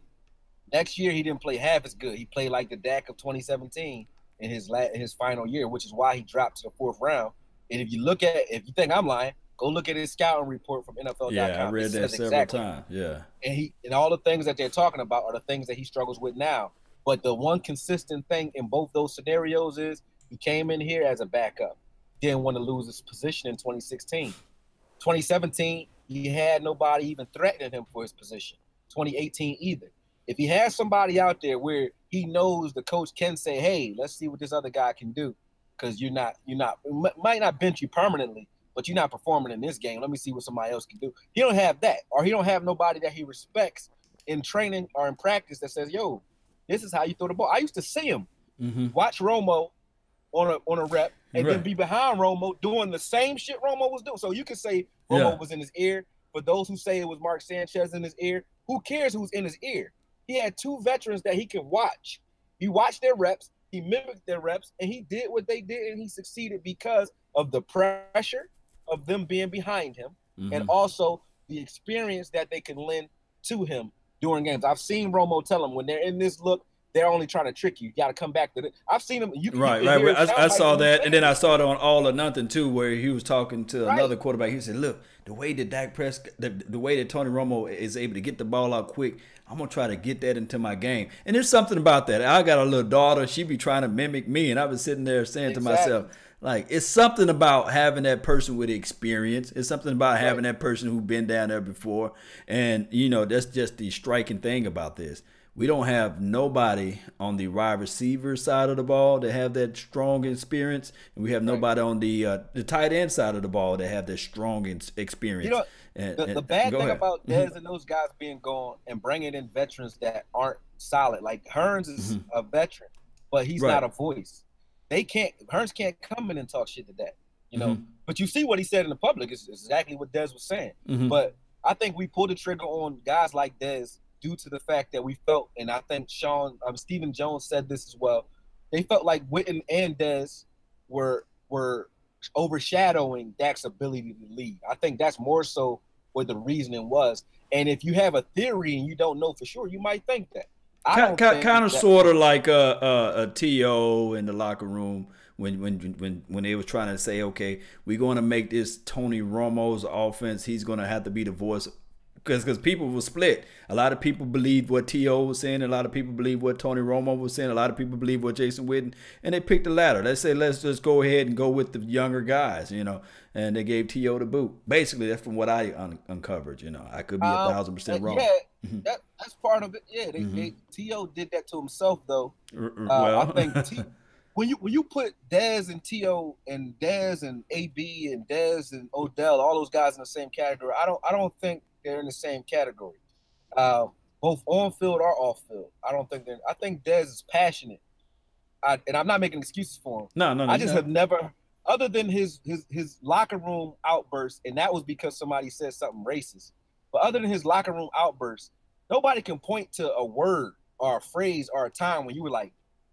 Next year, he didn't play half as good. He played like the Dak of 2017 in his final year, which is why he dropped to the 4th round. And if you think I'm lying, go look at his scouting report from NFL.com. Yeah, I read that several times. Yeah, and all the things that they're talking about are the things that he struggles with now. But the one consistent thing in both those scenarios is he came in here as a backup. Didn't want to lose his position in 2016. 2017, he had nobody even threatening him for his position. 2018 either. If he has somebody out there where he knows the coach can say, hey, let's see what this other guy can do, because might not bench you permanently, but you're not performing in this game. Let me see what somebody else can do. He don't have that, or he don't have nobody that he respects in training or in practice that says, yo, this is how you throw the ball. I used to see him watch Romo on a rep and then be behind Romo doing the same shit Romo was doing. So you could say Romo was in his ear. For those who say it was Mark Sanchez in his ear, who cares who's in his ear? He had 2 veterans that he could watch. He watched their reps, he mimicked their reps, and he did what they did, and he succeeded because of the pressure of them being behind him and also the experience that they can lend to him during games. I've seen Romo tell him when they're in this look, they're only trying to trick you. You got to come back to it. I've seen him. Right. I saw that, and then I saw it on All or Nothing too, where he was talking to another quarterback. He said, "Look, the way that Dak Prescott, the way that Tony Romo is able to get the ball out quick, I'm gonna try to get that into my game." And there's something about that. I got a little daughter; she be trying to mimic me, and I was sitting there saying to myself, like, it's something about having that person with experience. It's something about having that person who's been down there before, and that's just the striking thing about this. We don't have nobody on the wide receiver side of the ball that have that strong experience, and we have nobody on the tight end side of the ball that have that strong experience. The bad thing about Dez and those guys being gone and bringing in veterans that aren't solid, like Hearns is a veteran, but he's not a voice. Hearns can't come in and talk shit to that, But you see what he said in the public is exactly what Dez was saying. But I think we pulled the trigger on guys like Dez due to the fact that we felt, and I think Stephen Jones said this as well, they felt like Witten and Dez were overshadowing Dak's ability to lead. I think that's more so what the reasoning was. And if you have a theory and you don't know for sure, you might think that. Kind of sort of like a T.O. in the locker room when they was trying to say, okay, we're going to make this Tony Romo's offense. He's going to have to be the voice because people were split. A lot of people believed what T.O. was saying. A lot of people believed what Tony Romo was saying. A lot of people believed what Jason Witten. And they picked the latter. They said, let's just go ahead and go with the younger guys, you know. And they gave T.O. the boot. Basically, that's from what I uncovered, you know. I could be 1,000% wrong. Yeah, that's part of it. Yeah, T.O. did that to himself, though. Well. I think when you put Dez and T.O. and Dez and AB and Dez and Odell, all those guys in the same category, I don't think they're in the same category. Both on field or off field. I think Dez is passionate. And I'm not making excuses for him. No. I just have never, other than his locker room outbursts, and that was because somebody said something racist. But other than his locker room outbursts, nobody can point to a word or a phrase or a time when you were like,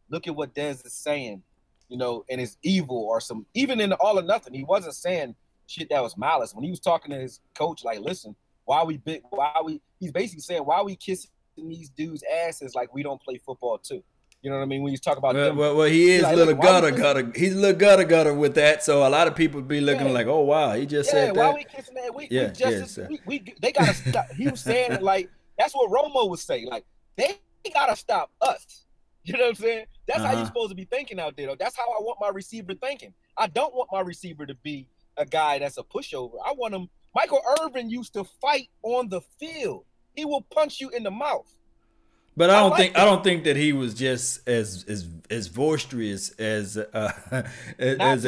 look at what Dez is saying, you know, and it's evil or some, even in the All or Nothing, he wasn't saying shit that was malice. When he was talking to his coach, like, listen, he's basically saying, why we kissing these dudes' asses like we don't play football too? You know what I mean? When you talk about them. Well, he is a little gutter. He's a little gutter with that. So a lot of people be looking like, oh, wow, he just said that. Why we kissing that? They got to stop. He was saying it like, that's what Romo would say. Like, they got to stop us. You know what I'm saying? That's how you're supposed to be thinking out there, though. That's how I want my receiver thinking. I don't want my receiver to be a guy that's a pushover. I want him. Michael Irvin used to fight on the field. He will punch you in the mouth. But I don't think that he was just as boisterous as Dez.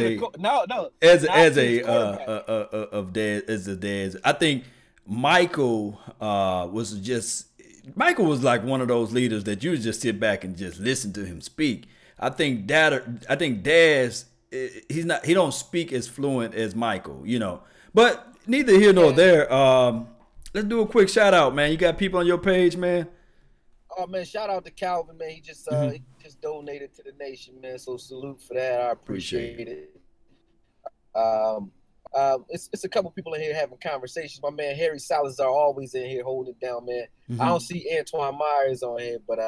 I think Michael Michael was like one of those leaders that you just sit back and just listen to him speak. I think Dez, he don't speak as fluent as Michael, you know. But neither here nor there. Let's do a quick shout out, man. You got people on your page, man? Oh man, shout out to Calvin, man. He just donated to the nation, man. So salute for that. I appreciate it. It's a couple people in here having conversations. My man Harry Salazar always in here holding it down, man. I don't see Antoine Myers on here, but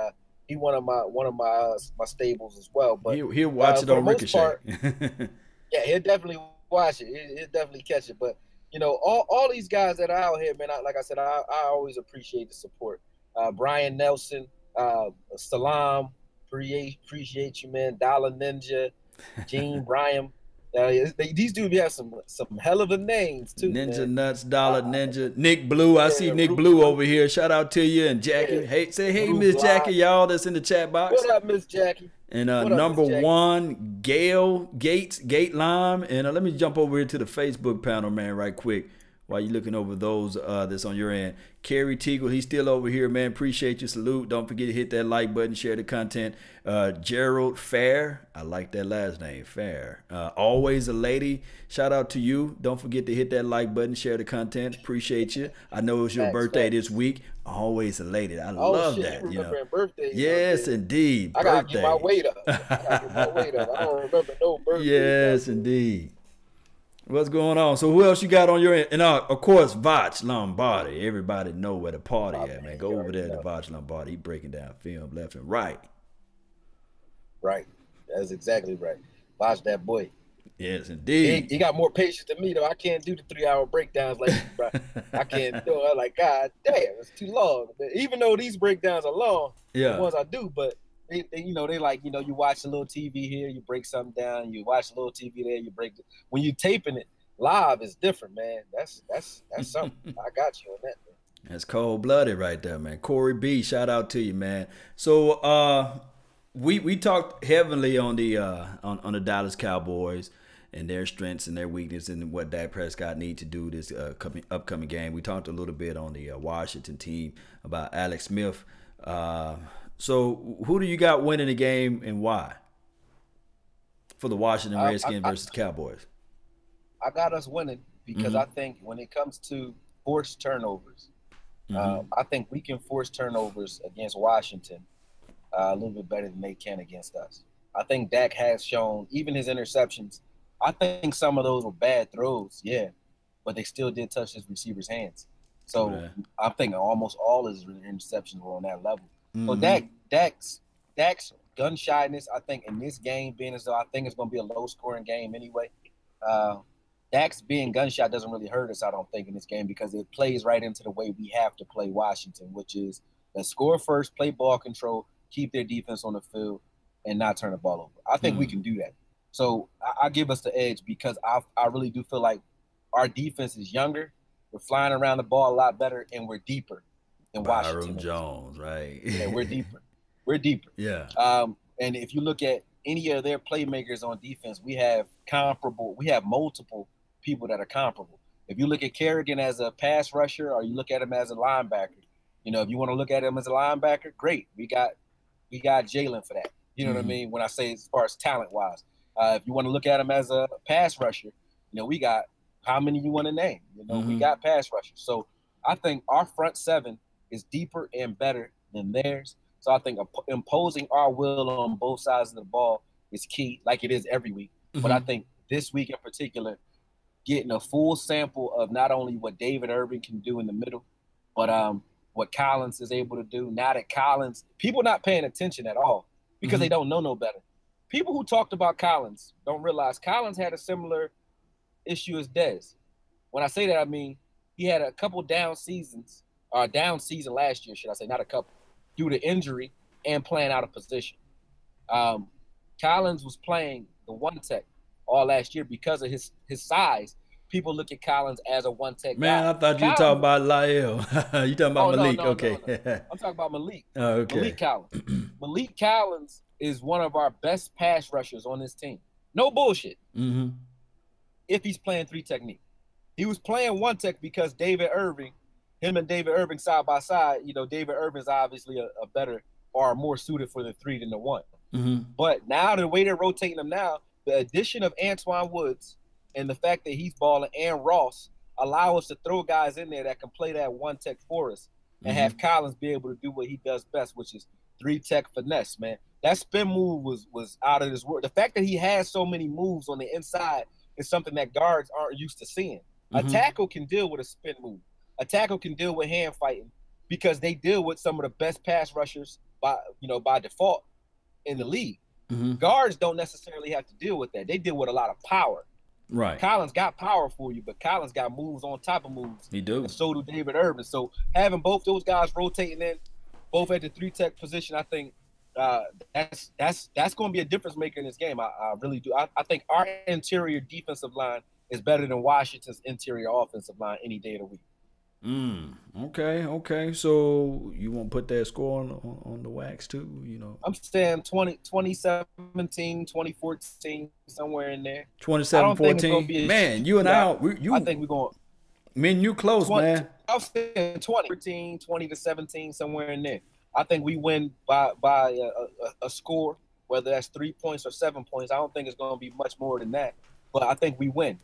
he one of my stables as well. But he'll watch it on Ricochet. Yeah, he'll definitely watch it. He'll definitely catch it. But you know, all these guys that are out here, man. Like I said, I always appreciate the support. Brian Nelson, Salam, appreciate you, man. Dollar Ninja, Gene Bryan. These dudes have some hell of a names too. Ninja man. Nuts, Dollar Ninja, Nick Blue. I see Nick Blue over here. Shout out to you and Jackie. Yeah. Hey, say hey, Miss Jackie, y'all that's in the chat box. What up, Miss Jackie? And number one, Gail Gates, Gate Lime. And let me jump over here to the Facebook panel, man, right quick. While you're looking over those that's on your end. Kerry Teagle, he's still over here, man. Appreciate you. Salute. Don't forget to hit that like button, share the content. Gerald Fair, I like that last name, Fair. Always a lady. Shout out to you. Don't forget to hit that like button, share the content. Appreciate you. I know it's your birthday this week. Always a lady. I love that. You know. Birthday, yes, indeed. I gotta get my weight up. I don't remember no birthday. Yes, indeed. What's going on? So who else you got on your end? And of course, Vach Lombardi. Everybody know where the party at, man. Go over there to Vach Lombardi. He breaking down film left and right. Right. That's exactly right. Vach that boy. Yes, indeed. He got more patience than me, though. I can't do the 3-hour breakdowns like this, bro. I can't do it. I'm like, God damn, it's too long. Even though these breakdowns are long, the ones I do, but they like, you watch a little TV here, you break something down, you watch a little TV there, you break it. When you taping it live, it's different, man. That's something. I got you on that, man. That's cold-blooded right there, man. Corey B, shout out to you, man. So we talked heavily on the Dallas Cowboys and their strengths and their weaknesses and what Dak Prescott need to do this upcoming game. We talked a little bit on the Washington team about Alex Smith. So who do you got winning the game and why? For the Washington Redskins versus Cowboys. I got us winning because I think when it comes to forced turnovers, I think we can force turnovers against Washington a little bit better than they can against us. I think Dak has shown, even his interceptions, I think some of those were bad throws, but they still did touch his receiver's hands. So I think almost all his interceptions were on that level. So Dak's gun shyness, I think in this game, being as though I think it's going to be a low-scoring game anyway, Dak's being gunshot doesn't really hurt us, I don't think, in this game, because it plays right into the way we have to play Washington, which is let's score first, play ball control, keep their defense on the field, and not turn the ball over. I think we can do that. So I give us the edge because I really do feel like our defense is younger. We're flying around the ball a lot better, and we're deeper than Washington. Byron Jones, right? Yeah, we're deeper. We're deeper. Yeah. And if you look at any of their playmakers on defense, we have multiple people that are comparable. If you look at Kerrigan as a pass rusher, or you look at him as a linebacker, if you want to look at him as a linebacker, great. We got Jalen for that. You know what I mean? When I say as far as talent-wise. If you want to look at him as a pass rusher, we got how many you want to name? We got pass rushers. So I think our front seven is deeper and better than theirs. So I think imposing our will on both sides of the ball is key, like it is every week. But I think this week in particular, getting a full sample of not only what David Irving can do in the middle, but what Collins is able to do. Now that Collins, people not paying attention at all because they don't know no better. People who talked about Collins don't realize Collins had a similar issue as Dez. When I say that, I mean he had a couple down season last year, should I say, not a couple, due to injury and playing out of position. Collins was playing the one tech all last year because of his size. People look at Collins as a one tech Man, guy. I thought you were talking about Lyle. You talking about Malik? No, okay. No. I'm talking about Malik. Oh, okay. Malik Collins. Malik Collins is one of our best pass rushers on this team. No bullshit. If he's playing three technique. He was playing one tech because David Irving, him and David Irving side by side, David Irving's obviously a better or more suited for the three than the one. But now the way they're rotating them now, the addition of Antoine Woods and the fact that he's balling and Ross allow us to throw guys in there that can play that one tech for us and have Collins be able to do what he does best, which is three tech finesse, man. That spin move was out of this world. The fact that he has so many moves on the inside is something that guards aren't used to seeing. A tackle can deal with a spin move. A tackle can deal with hand fighting because they deal with some of the best pass rushers by default in the league. Guards don't necessarily have to deal with that. They deal with a lot of power. Right. Collins got power for you, but Collins got moves on top of moves. He do. And so do David Irving. So having both those guys rotating in, both at the three tech position, I think that's going to be a difference maker in this game. I really do. I think our interior defensive line is better than Washington's interior offensive line any day of the week. Okay. So you won't put that score on the wax too, I'm saying 2017, 2014, somewhere in there. 2014. Man, you and I think we're going. Me and you close, man. I'm saying 2014, 20 to 17, somewhere in there. I think we win by a score, whether that's 3 points or 7 points. I don't think it's going to be much more than that, but I think we win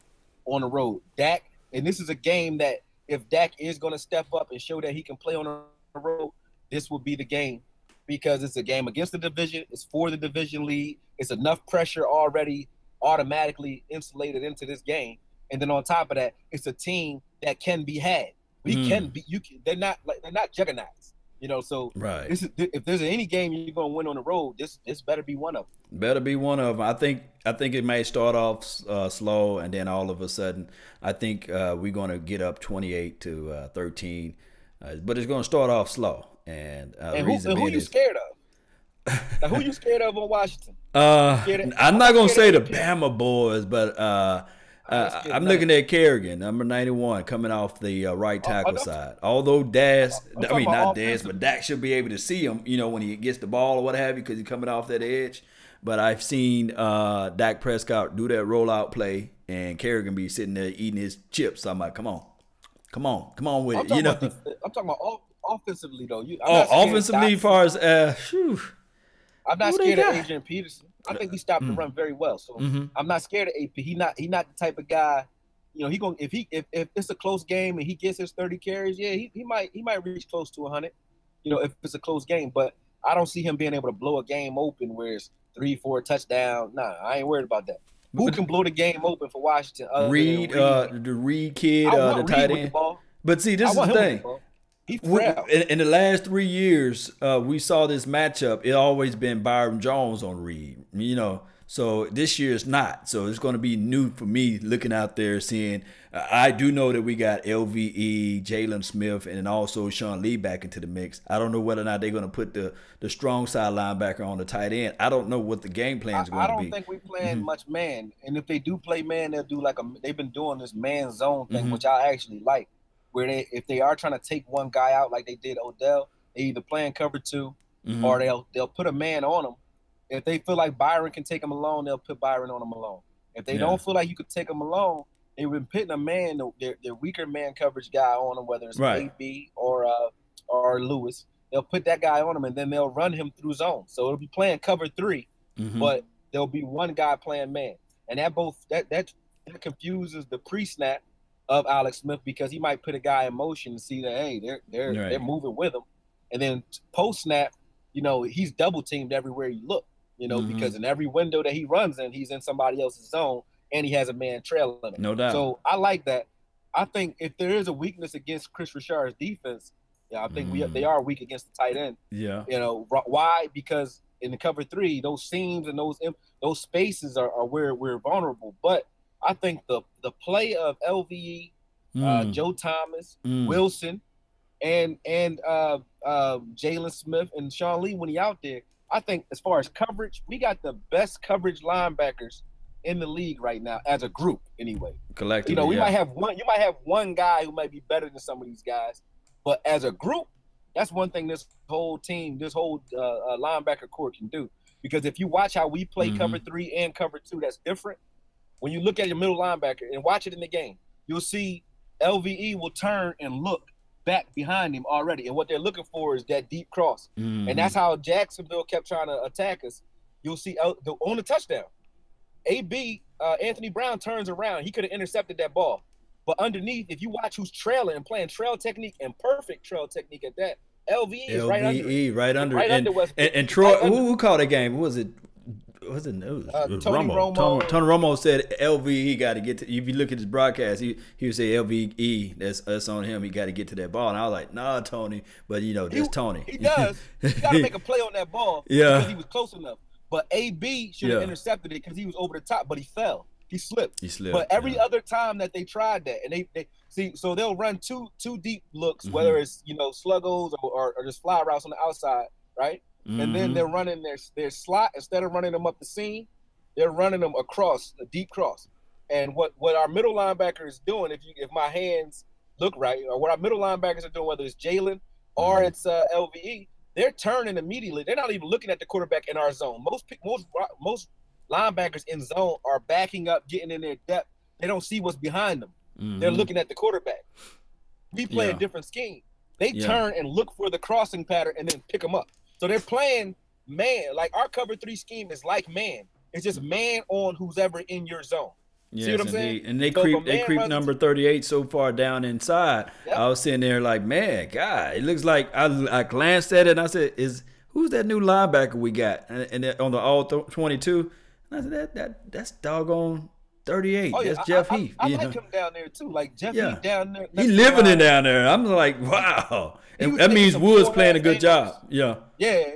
on the road. Dak, and this is a game that if Dak is going to step up and show that he can play on the road, this will be the game because it's a game against the division. It's for the division lead. It's enough pressure already automatically insulated into this game. And then on top of that, it's a team that can be had. They're not juggernauts. So right. If there's any game you're going to win on the road, this better be one of them. Better be one of them. I think it may start off slow, and then all of a sudden, I think we're going to get up 28-13, but it's going to start off slow. And who you scared of? Who you scared of on Washington? I'm not going to say the Bama boys, but I'm looking at Kerrigan, number 91, coming off the right tackle side. Although Dak should be able to see him, when he gets the ball or what have you, because he's coming off that edge. But I've seen Dak Prescott do that rollout play, and Kerrigan be sitting there eating his chips. So I'm like, come on with it. I'm talking about offensively though. Offensively, as far as I'm not scared of Adrian Peterson. I think he stopped the run very well. So I'm not scared of AP. He not the type of guy, if it's a close game and he gets his 30 carries, yeah, he might reach close to 100, if it's a close game. But I don't see him being able to blow a game open where it's 3-4 touchdown. Nah, I ain't worried about that. Who can blow the game open for Washington? Reed, the Reed kid, the tight end. But see, this is the thing. In the last 3 years, we saw this matchup. It always been Byron Jones on Reed, So this year is not. So it's going to be new for me looking out there seeing. I do know that we got LVE, Jalen Smith, and also Sean Lee back into the mix. I don't know whether or not they're going to put the strong side linebacker on the tight end. I don't know what the game plan is going to be. I don't think we playing much man. And if they do play man, they'll do they've been doing this man zone thing, which I actually like, where if they are trying to take one guy out like they did Odell, they either playing cover 2 or they'll put a man on him. If they feel like Byron can take him alone, they'll put Byron on him alone. If they don't feel like you could take him alone, they've been putting a man, their weaker man coverage guy on him, whether it's AB or Lewis. They'll put that guy on him, and then they'll run him through zone. So it'll be playing cover 3, but there'll be one guy playing man, and that confuses the pre-snap of Alex Smith because he might put a guy in motion and see that they're moving with him, and then post-snap, he's double teamed everywhere you look. Because in every window that he runs in, he's in somebody else's zone, and he has a man trailing him. No doubt. So I like that. I think if there is a weakness against Chris Richard's defense, I think they are weak against the tight end. Yeah. Why? Because in the cover 3, those seams and those spaces are where we're vulnerable. But I think the play of LVE, Joe Thomas, Wilson, and Jalen Smith and Sean Lee when he out there, I think as far as coverage, we got the best coverage linebackers in the league right now as a group anyway. Collectively, you might have one guy who might be better than some of these guys, but as a group, that's one thing this whole team, this whole linebacker core can do. Because if you watch how we play cover 3 and cover 2, that's different. When you look at your middle linebacker and watch it in the game, you'll see LVE will turn and look back behind him already, and what they're looking for is that deep cross, and that's how Jacksonville kept trying to attack us. You'll see on the touchdown, Anthony Brown turns around. He could have intercepted that ball, but underneath, if you watch who's trailing and playing trail technique and perfect trail technique at that, LVE is right under West. And Troy, who called that game? Who was it? Tony Romo. Tony Romo said LVE got to get to. If you look at his broadcast, he would say LVE. That's on him. He got to get to that ball. And I was like, nah, Tony. But that's Tony. He does. He got to make a play on that ball because he was close enough. But AB should have intercepted it because he was over the top, but he fell. He slipped. But every other time that they tried that, and they see, so they'll run two deep looks, whether it's sluggos or just fly routes on the outside, right? And then they're running their slot instead of running them up the seam, they're running them across a deep cross. And what our middle linebacker is doing, if my hands look right, or what our middle linebackers are doing, whether it's Jalen or it's LVE, they're turning immediately. They're not even looking at the quarterback in our zone. Most linebackers in zone are backing up, getting in their depth. They don't see what's behind them. They're looking at the quarterback. We play a different scheme. They turn and look for the crossing pattern and then pick them up. So they're playing man. Like our cover 3 scheme is like man. It's just man on who's ever in your zone. Yes, see what I'm saying? And they creep number 38 so far down inside. Yep. I was sitting there like, man, God, it looks like I glanced at it and I said, who's that new linebacker we got? And on the all 22, and I said that's doggone 38. Oh, yeah. That's Jeff Heath. I like him down there too. Like Jeff Heath down there. He living it down there. I'm like, wow. And that means Woods playing a good job. Yeah,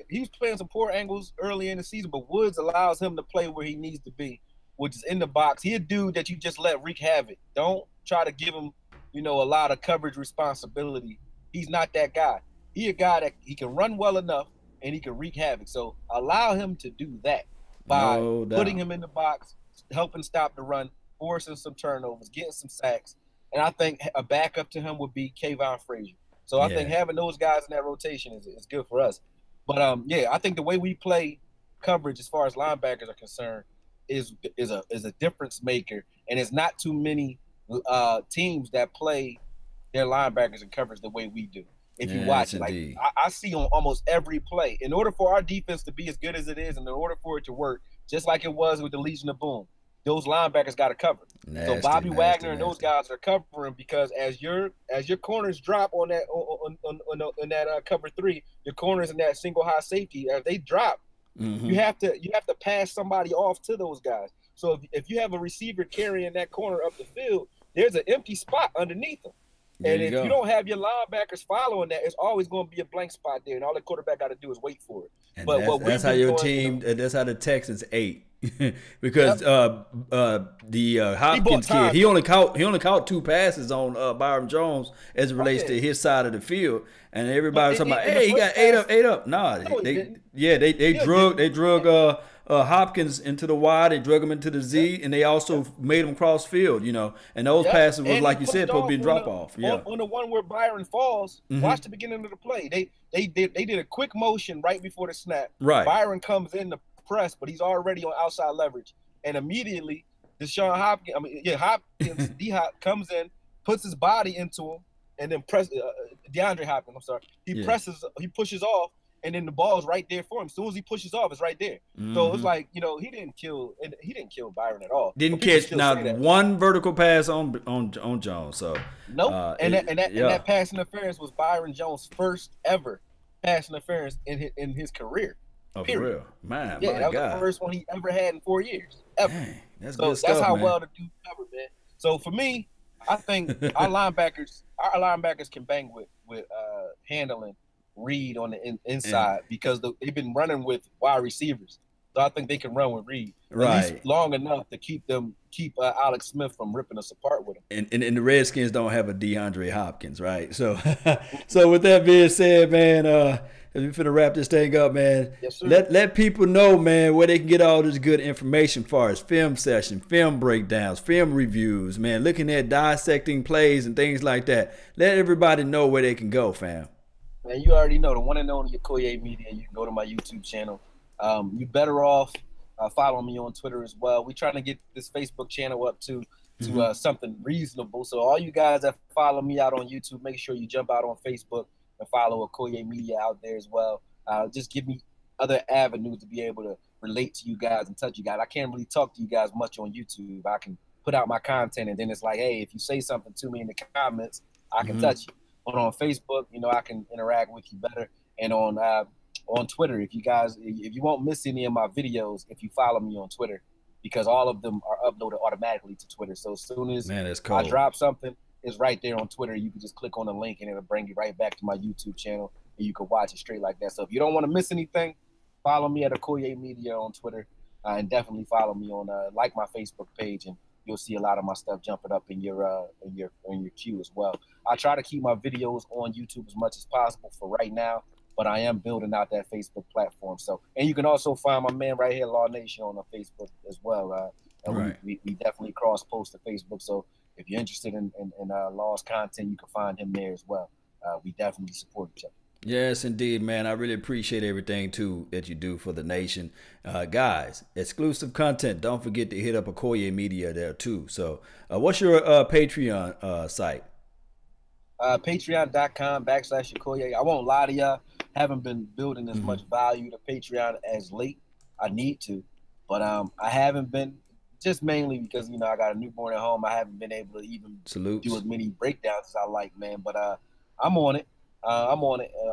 he was playing some poor angles early in the season, but Woods allows him to play where he needs to be, which is in the box. He a dude that you just let wreak havoc. Don't try to give him, a lot of coverage responsibility. He's not that guy. He a guy that he can run well enough and he can wreak havoc. So allow him to do that by putting him in the box, helping stop the run, forcing some turnovers, getting some sacks. And I think a backup to him would be Kayvon Frazier. So I think having those guys in that rotation is good for us. But I think the way we play coverage as far as linebackers are concerned is a difference maker, and it's not too many teams that play their linebackers in coverage the way we do. If you watch it, like I see on almost every play. In order for our defense to be as good as it is, and in order for it to work, just like it was with the Legion of Boom, those linebackers got to cover. So Bobby Wagner and those guys are covering because as your corners drop on that on that cover 3, your corners in that single high safety, as they drop, you have to pass somebody off to those guys. So if you have a receiver carrying that corner up the field, there's an empty spot underneath them. And if you don't have your linebackers following that, it's always going to be a blank spot there, and all the quarterback got to do is wait for it. And that's how your team. That's how the Texans ate. because the Hopkins kid, he only caught 2 passes on Byron Jones as it relates to his side of the field, and everybody was talking about, hey, he got 8 up. Nah, they drug Hopkins into the Y, they drug him into the Z, and they also made him cross field, and those passes was, like you said, supposed to be drop off. On the one where Byron falls, watch the beginning of the play. They did a quick motion right before the snap. Right. Byron comes in to press, but he's already on outside leverage, and immediately Hopkins, D-Hop comes in, puts his body into him, and then DeAndre Hopkins. I'm sorry. He pushes off. And then the ball's right there for him. As soon as he pushes off, it's right there. So it's like, he didn't kill Byron at all. Didn't catch not one vertical pass on Jones. So nope. And that pass interference was Byron Jones' first ever pass interference in his career. Oh, for real, man. Yeah, that was the first one he ever had in 4 years. Ever. Dang, that's good stuff, that's how man. well the dude covered, man. So for me, I think our linebackers can bang with handling Reed on the inside because they've been running with wide receivers. So I think they can run with Reed at least long enough to keep Alex Smith from ripping us apart with him. And the Redskins don't have a DeAndre Hopkins, right? So so with that being said, man, we're finna wrap this thing up, man. Yes, sir. Let people know, man, where they can get all this good information as far as film session, film breakdowns, film reviews, man, looking at dissecting plays and things like that. Let everybody know where they can go, fam. Man, you already know, the one and only Akoye Media. You can go to my YouTube channel. You better off following me on Twitter as well. We're trying to get this Facebook channel up to something reasonable. So all you guys that follow me out on YouTube, make sure you jump out on Facebook and follow Akoye Media out there as well. Just give me other avenues to be able to relate to you guys and touch you guys. I can't really talk to you guys much on YouTube. I can put out my content, and then it's like, hey, if you say something to me in the comments, I can touch you. But on Facebook, I can interact with you better. And on Twitter, if you won't miss any of my videos, if you follow me on Twitter, because all of them are uploaded automatically to Twitter. So as soon as I drop something, it's right there on Twitter. You can just click on the link and it'll bring you right back to my YouTube channel, and you can watch it straight like that. So if you don't want to miss anything, follow me at Akoye Media on Twitter, and definitely follow me on like my Facebook page, and you'll see a lot of my stuff jumping up in your queue as well. I try to keep my videos on YouTube as much as possible for right now, but I am building out that Facebook platform. So, and you can also find my man right here, Law Nation, on Facebook as well. We definitely cross post to Facebook. So if you're interested in Law's content, you can find him there as well. We definitely support each other. Yes, indeed, man. I really appreciate everything, too, that you do for the nation. Guys, exclusive content. Don't forget to hit up Akoye Media there, too. So what's your Patreon site? Patreon.com/Akoye. I won't lie to y'all. Haven't been building as much value to Patreon as late. I need to. But I haven't been, just mainly because, I got a newborn at home. I haven't been able to even do as many breakdowns as I like, man. But I'm on it.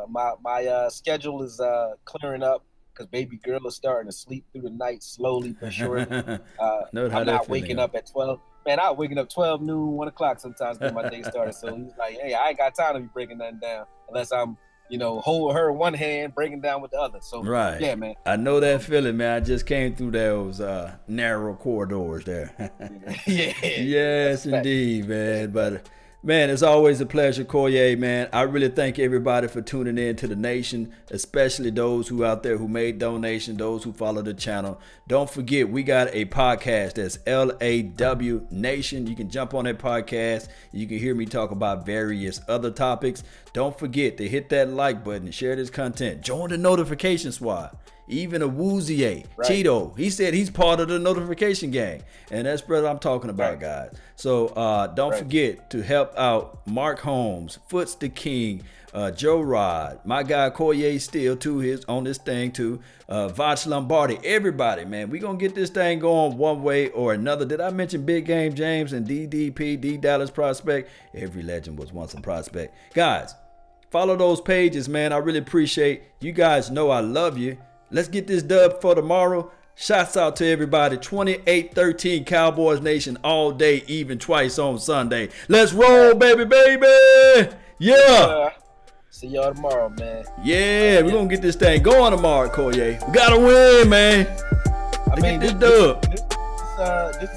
My schedule is clearing up because baby girl is starting to sleep through the night slowly but surely. I'm not waking up at 12. Man, I'm waking up 12 noon, 1 o'clock sometimes to get my day started. So he's like, hey, I ain't got time to be breaking nothing down unless I'm, hold her one hand, breaking down with the other. So yeah, man. I know that feeling, man. I just came through those narrow corridors there. Yeah. Yes, indeed, man. But man, it's always a pleasure, Akoye, man. I really thank everybody for tuning in to the nation, especially those who out there who made donations, those who follow the channel. Don't forget, we got a podcast that's LAW Nation. You can jump on that podcast. You can hear me talk about various other topics. Don't forget to hit that like button and share this content. Join the notification squad. Even a Woozier, Cheeto, he said he's part of the notification gang. And that's brother I'm talking about, guys. So don't forget to help out Mark Holmes, Foots the King, Joe Rod, my guy Akoye still too, his on this thing too, Vach Lombardi, everybody, man. We gonna get this thing going one way or another. Did I mention Big Game James and DDP, D Dallas Prospect? Every legend was once a prospect. Guys, follow those pages, man. I really appreciate you guys know I love you. Let's get this dub for tomorrow. Shouts out to everybody. 28-13 Cowboys Nation all day, even twice on Sunday. Let's roll, baby, baby. Yeah. See y'all tomorrow, man. Yeah, we're going to get this thing going tomorrow, Akoye. We got to win, man. I mean, this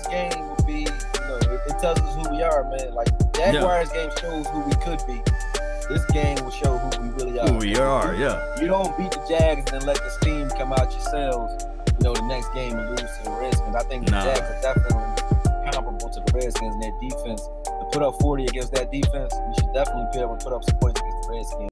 game would be, it tells us who we are, man. Like Jaguars game shows who we could be. This game will show who we really are. Who we are, yeah. You don't beat the Jags and then let the steam come out yourselves, the next game and lose to the Redskins. I think the Jags are definitely comparable to the Redskins in their defense. To put up 40 against that defense, we should definitely be able to put up some points against the Redskins.